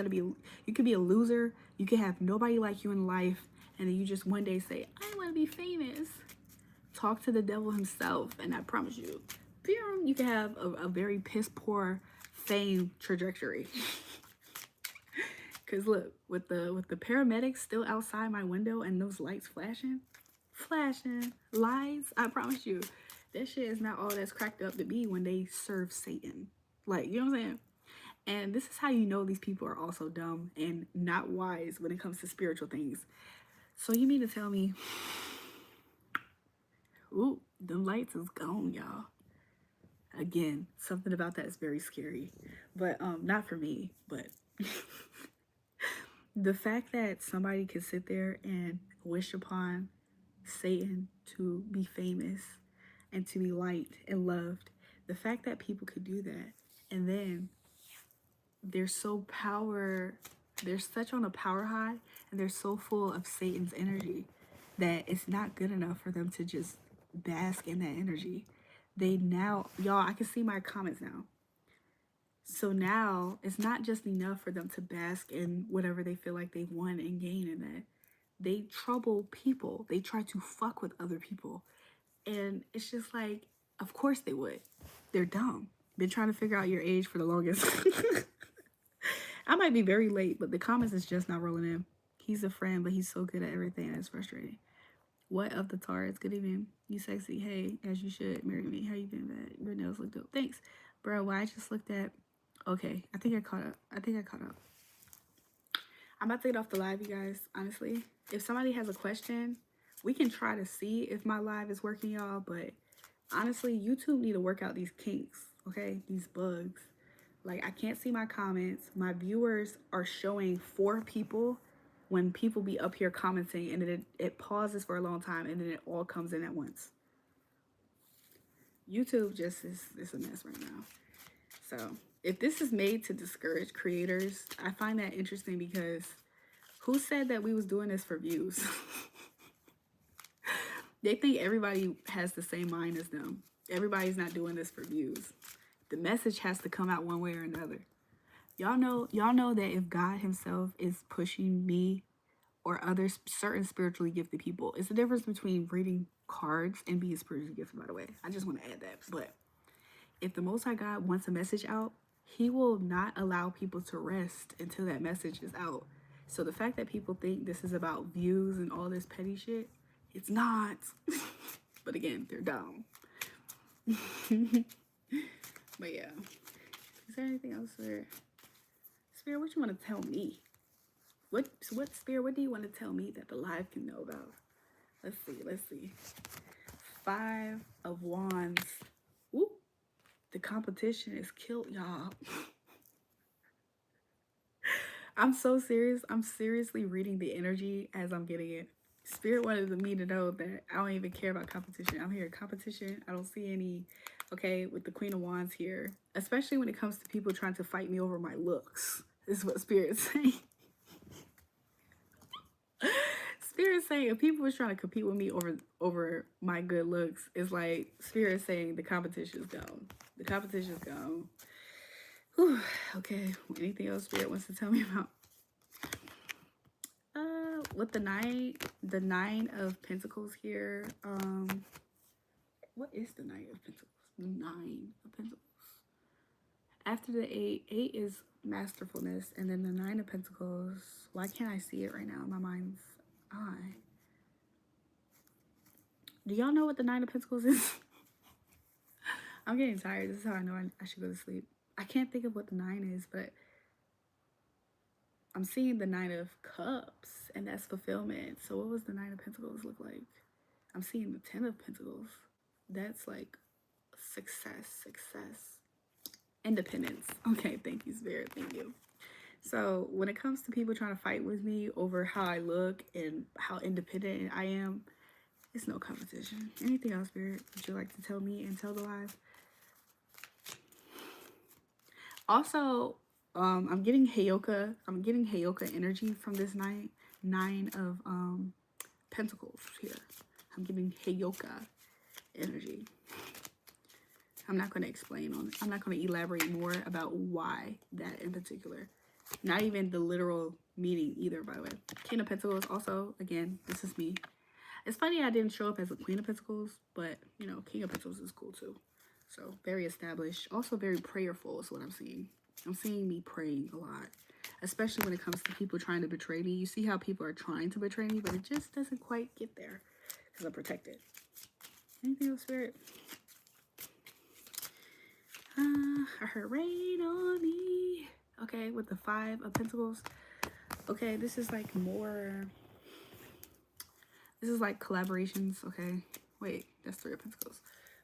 could be a loser, you could have nobody like you in life, and then you just one day say, I want to be famous. Talk to the devil himself, and I promise you, you can have a very piss poor fame trajectory. Cause look, with the paramedics still outside my window and those lights flashing lights, I promise you, that shit is not all that's cracked up to be when they serve Satan. Like, you know what I'm saying? And this is how you know these people are also dumb and not wise when it comes to spiritual things. So you mean to tell me, ooh, them lights is gone, y'all. Again, something about that is very scary, but not for me, but the fact that somebody could sit there and wish upon Satan to be famous and to be liked and loved, the fact that people could do that, and then they're such on a power high, and they're so full of Satan's energy that it's not good enough for them to just bask in that energy. Y'all, I can see my comments now. So now it's not just enough for them to bask in whatever they feel like they've won and gained in that. They trouble people. They try to fuck with other people. And it's just like, of course they would. They're dumb. Been trying to figure out your age for the longest. I might be very late, but the comments is just not rolling in. He's a friend, but he's so good at everything, and it's frustrating. What of the Taurus? Good evening. You sexy. Hey, as you should. Marry me. How you been, man? Your nails look dope. Thanks. Bro, why I just looked at... Okay, I think I caught up. I'm about to get off the live, you guys, honestly. If somebody has a question, we can try to see if my live is working, y'all, but honestly, YouTube need to work out these kinks, okay? These bugs. Like, I can't see my comments. My viewers are showing 4 people when people be up here commenting, and then it pauses for a long time, and then it all comes in at once. YouTube just is a mess right now. So if this is made to discourage creators, I find that interesting, because who said that we was doing this for views? They think everybody has the same mind as them. Everybody's not doing this for views. The message has to come out one way or another. Y'all know that if God himself is pushing me or other certain spiritually gifted people, it's the difference between reading cards and being spiritually gifted, by the way. I just want to add that. But if the Most High God wants a message out, he will not allow people to rest until that message is out. So the fact that people think this is about views and all this petty shit, it's not. But again, they're dumb. But yeah. Is there anything else there? Spirit, what you want to tell me? What spirit, what do you want to tell me that the live can know about? Let's see. 5 of Wands. Ooh, the competition is killed, y'all. I'm so serious. I'm seriously reading the energy as I'm getting it. Spirit wanted me to know that I don't even care about competition. I'm here competition. I don't see any. Okay, with the Queen of Wands here, especially when it comes to people trying to fight me over my looks. This is what Spirit's saying. Spirit's saying if people was trying to compete with me over my good looks, it's like Spirit saying the competition's gone. The competition's gone. Whew. Okay. Anything else Spirit wants to tell me about? With the nine of Pentacles here. What is the Knight of Pentacles? The 9 of Pentacles. After the 8 is masterfulness, and then the 9 of Pentacles. Why can't I see it right now in my mind's eye? Do y'all know what the 9 of Pentacles is? I'm getting tired. This is how I know I should go to sleep. I can't think of what the 9 is, but I'm seeing the 9 of Cups, and that's fulfillment. So what was the 9 of Pentacles look like? I'm seeing the 10 of Pentacles. That's like success, independence. Okay, thank you, Spirit. Thank you. So when it comes to people trying to fight with me over how I look and how independent I am, it's no competition. Anything else, Spirit, would you like to tell me and tell the live? Also, I'm getting Heyoka. I'm getting Heyoka energy from this 9 of Pentacles here. I'm getting Heyoka energy. I'm not going to explain on it. I'm not going to elaborate more about why that in particular. Not even the literal meaning either, by the way. King of Pentacles also, again, this is me. It's funny I didn't show up as a Queen of Pentacles, but, you know, King of Pentacles is cool too. So, very established. Also very prayerful is what I'm seeing. I'm seeing me praying a lot. Especially when it comes to people trying to betray me. You see how people are trying to betray me, but it just doesn't quite get there. Because I'm protected. Anything else, Spirit? I heard rain on me. Okay, with the 5 of Pentacles. Okay, this is like more... This is like collaborations, okay? Wait, that's 3 of Pentacles.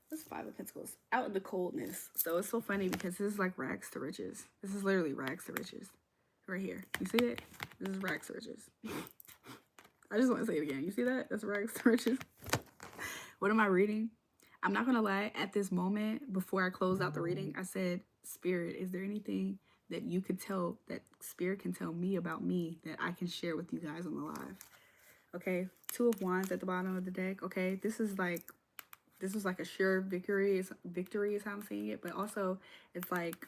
What's 5 of Pentacles? Out in the coldness. So it's so funny because this is like rags to riches. This is literally rags to riches. Right here. You see it? This is rags to riches. I just want to say it again. You see that? That's rags to riches. What am I reading? I'm not going to lie. At this moment, before I closed out the reading, I said, Spirit, is there anything that you could tell, that Spirit can tell me about me that I can share with you guys on the live? Okay, 2 of Wands at the bottom of the deck. Okay, this was like a sure victory is how I'm seeing it, but also it's like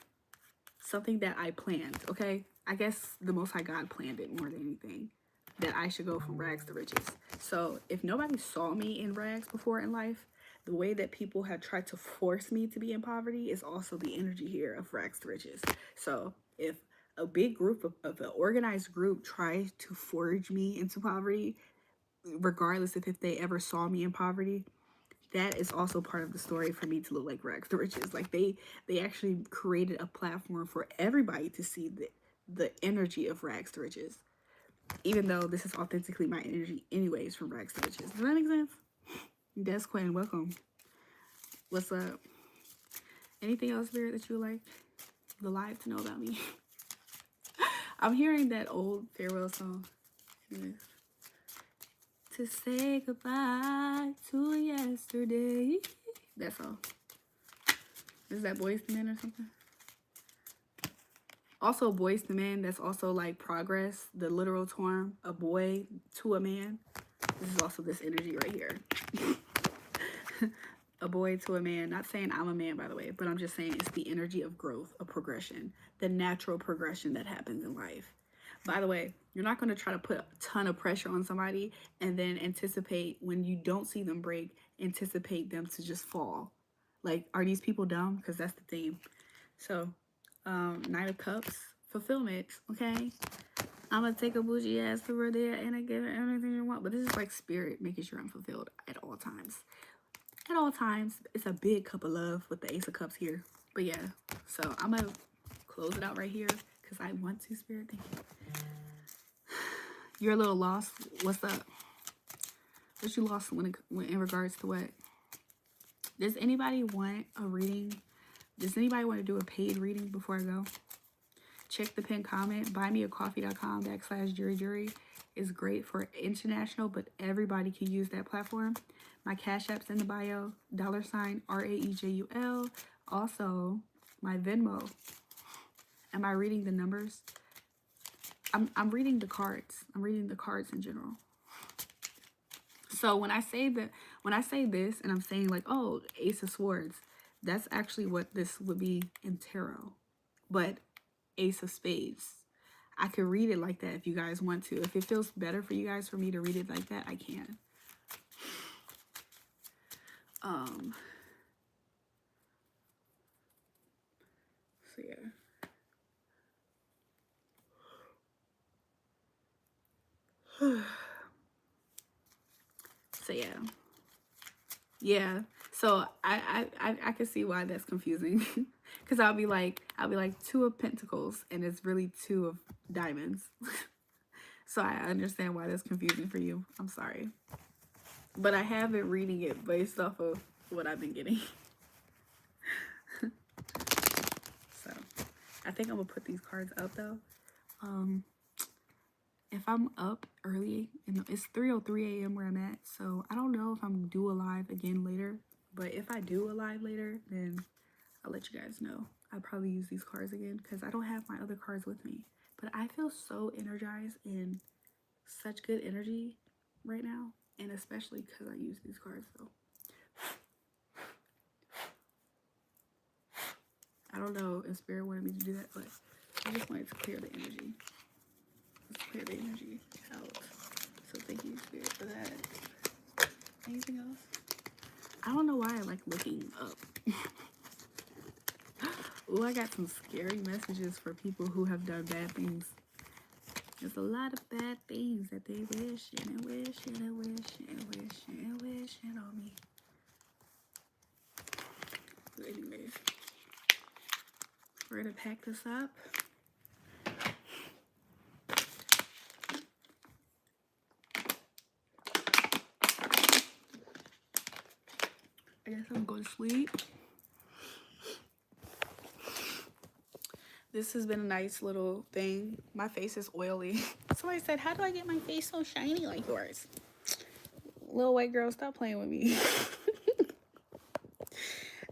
something that I planned. Okay, I guess the Most High God planned it more than anything, that I should go from rags to riches. So if nobody saw me in rags before in life, the way that people have tried to force me to be in poverty is also the energy here of rags to riches. So if a big group of an organized group tries to forge me into poverty, regardless if they ever saw me in poverty, that is also part of the story for me to look like rags to riches. Like they actually created a platform for everybody to see the energy of rags to riches, even though this is authentically my energy anyways from rags to riches. Does that make sense? Des Quinn, welcome. What's up? Anything else, Spirit, that you would like the live to know about me? I'm hearing that old farewell song. Anyways. To say goodbye to yesterday. That's all. Is that Boys to Men or something? Also, Boys to Men, that's also like progress. The literal term, a boy to a man. This is also this energy right here. A boy to a man. Not saying I'm a man, by the way, but I'm just saying it's the energy of growth, of progression. The natural progression that happens in life. By the way, you're not going to try to put a ton of pressure on somebody and then anticipate when you don't see them break, anticipate them to just fall. Like, are these people dumb? Because that's the theme. So, 9 of Cups, fulfillment, okay? I'm going to take a bougie ass over there and I give her everything you want. But this is like Spirit making sure I'm fulfilled at all times. At all times. It's a big cup of love with the Ace of Cups here. But yeah, so I'm going to close it out right here because I want to, Spirit. Thank you. You're a little lost. What's up? What you lost when in regards to what? Does anybody want a reading? Does anybody want to do a paid reading before I go? Check the pinned comment. buymeacoffee.com/JulraeJulrae is great for international, but everybody can use that platform. My Cash App's in the bio. $RAEJUL. Also, my Venmo. Am I reading the numbers? I'm reading the cards. I'm reading the cards in general. So when I say this and I'm saying like, oh, Ace of Swords, that's actually what this would be in tarot. But Ace of Spades, I could read it like that if you guys want to. If it feels better for you guys for me to read it like that, I can. So yeah. So yeah. So I can see why that's confusing, because I'll be like 2 of Pentacles and it's really 2 of Diamonds. So I understand why that's confusing for you. I'm sorry, but I have been reading it based off of what I've been getting. So I think I'm gonna put these cards up though. If I'm up early, and it's 3:03 a.m. where I'm at, so I don't know if I'm gonna do a live again later. But if I do a live later, then I'll let you guys know. I'll probably use these cards again because I don't have my other cards with me. But I feel so energized and such good energy right now, and especially because I use these cards. So I don't know if Spirit wanted me to do that, but I just wanted to clear the energy. Let's clear the energy out. So thank you, Spirit, for that. Anything else? I don't know why I like looking up. Oh, I got some scary messages for people who have done bad things. There's a lot of bad things that they wish and wish and wish and wish and wish on me. But anyways, we're gonna pack this up. I guess I'm going to sleep. This has been a nice little thing. My face is oily. Somebody said, how do I get my face so shiny like yours? Little white girl, stop playing with me.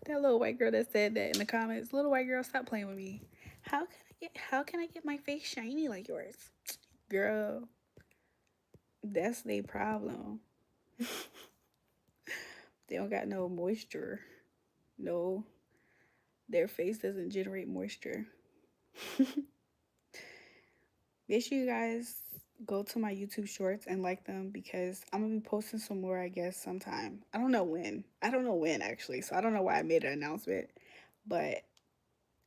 That little white girl that said that in the comments. Little white girl, stop playing with me. How can I get my face shiny like yours? Girl, that's their problem. They don't got no moisture. No, their face doesn't generate moisture. Make sure you guys go to my YouTube shorts and like them, because I'm gonna be posting some more, I guess, sometime. I don't know when actually, so I don't know why I made an announcement, but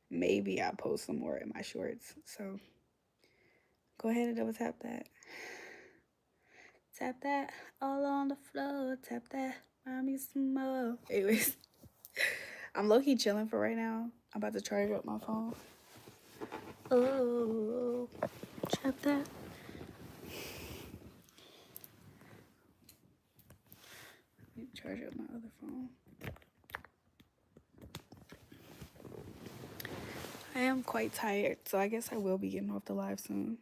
maybe I'll post some more in my shorts. So go ahead and double tap that. Tap that all on the floor. Tap that. Buy me some more. Anyways, I'm low-key chilling for right now. I'm about to charge up my phone. Oh, tap that. Let me charge up my other phone. I am quite tired, so I guess I will be getting off the live soon.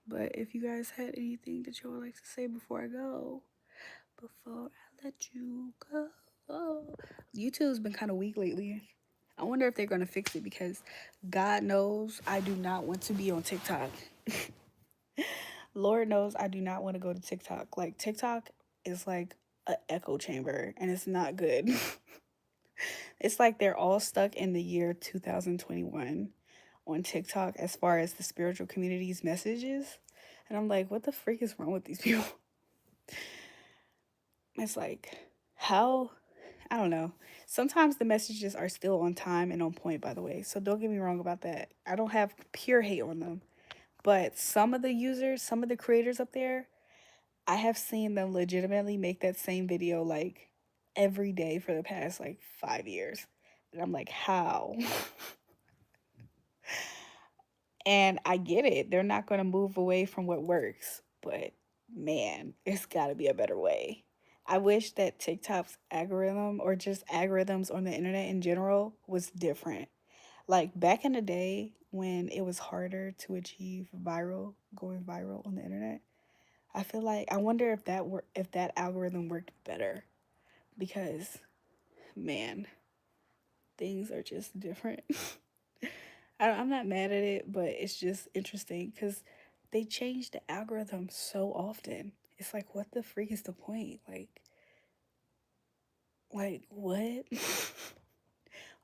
But if you guys had anything that you would like to say before I go, before I let you go. YouTube's been kind of weak lately. I wonder if they're going to fix it, because God knows I do not want to be on TikTok. Lord knows I do not want to go to TikTok. Like, TikTok is like an echo chamber, and it's not good. It's like they're all stuck in the year 2021 on TikTok as far as the spiritual community's messages. And I'm like, what the freak is wrong with these people? It's like, how? I don't know. Sometimes the messages are still on time and on point, by the way. So don't get me wrong about that. I don't have pure hate on them. But some of the users, some of the creators up there, I have seen them legitimately make that same video like every day for the past like 5 years. And I'm like, how? And I get it. They're not going to move away from what works. But man, it's got to be a better way. I wish that TikTok's algorithm or just algorithms on the internet in general was different. Like back in the day when it was harder to achieve going viral on the internet, I feel like I wonder if that algorithm worked better because man, things are just different. I'm not mad at it, but it's just interesting because they change the algorithm so often. It's like, what the freak is the point? Like what?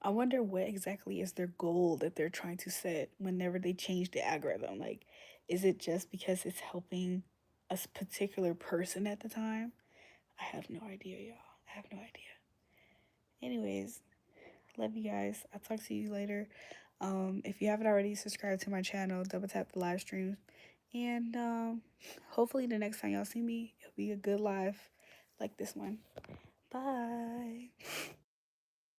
I wonder what exactly is their goal that they're trying to set whenever they change the algorithm. Like, is it just because it's helping a particular person at the time? I have no idea, y'all. I have no idea. Anyways, love you guys. I'll talk to you later. If you haven't already, subscribe to my channel, double tap the live streams, and hopefully the next time y'all see me, it'll be a good live like this one. Bye.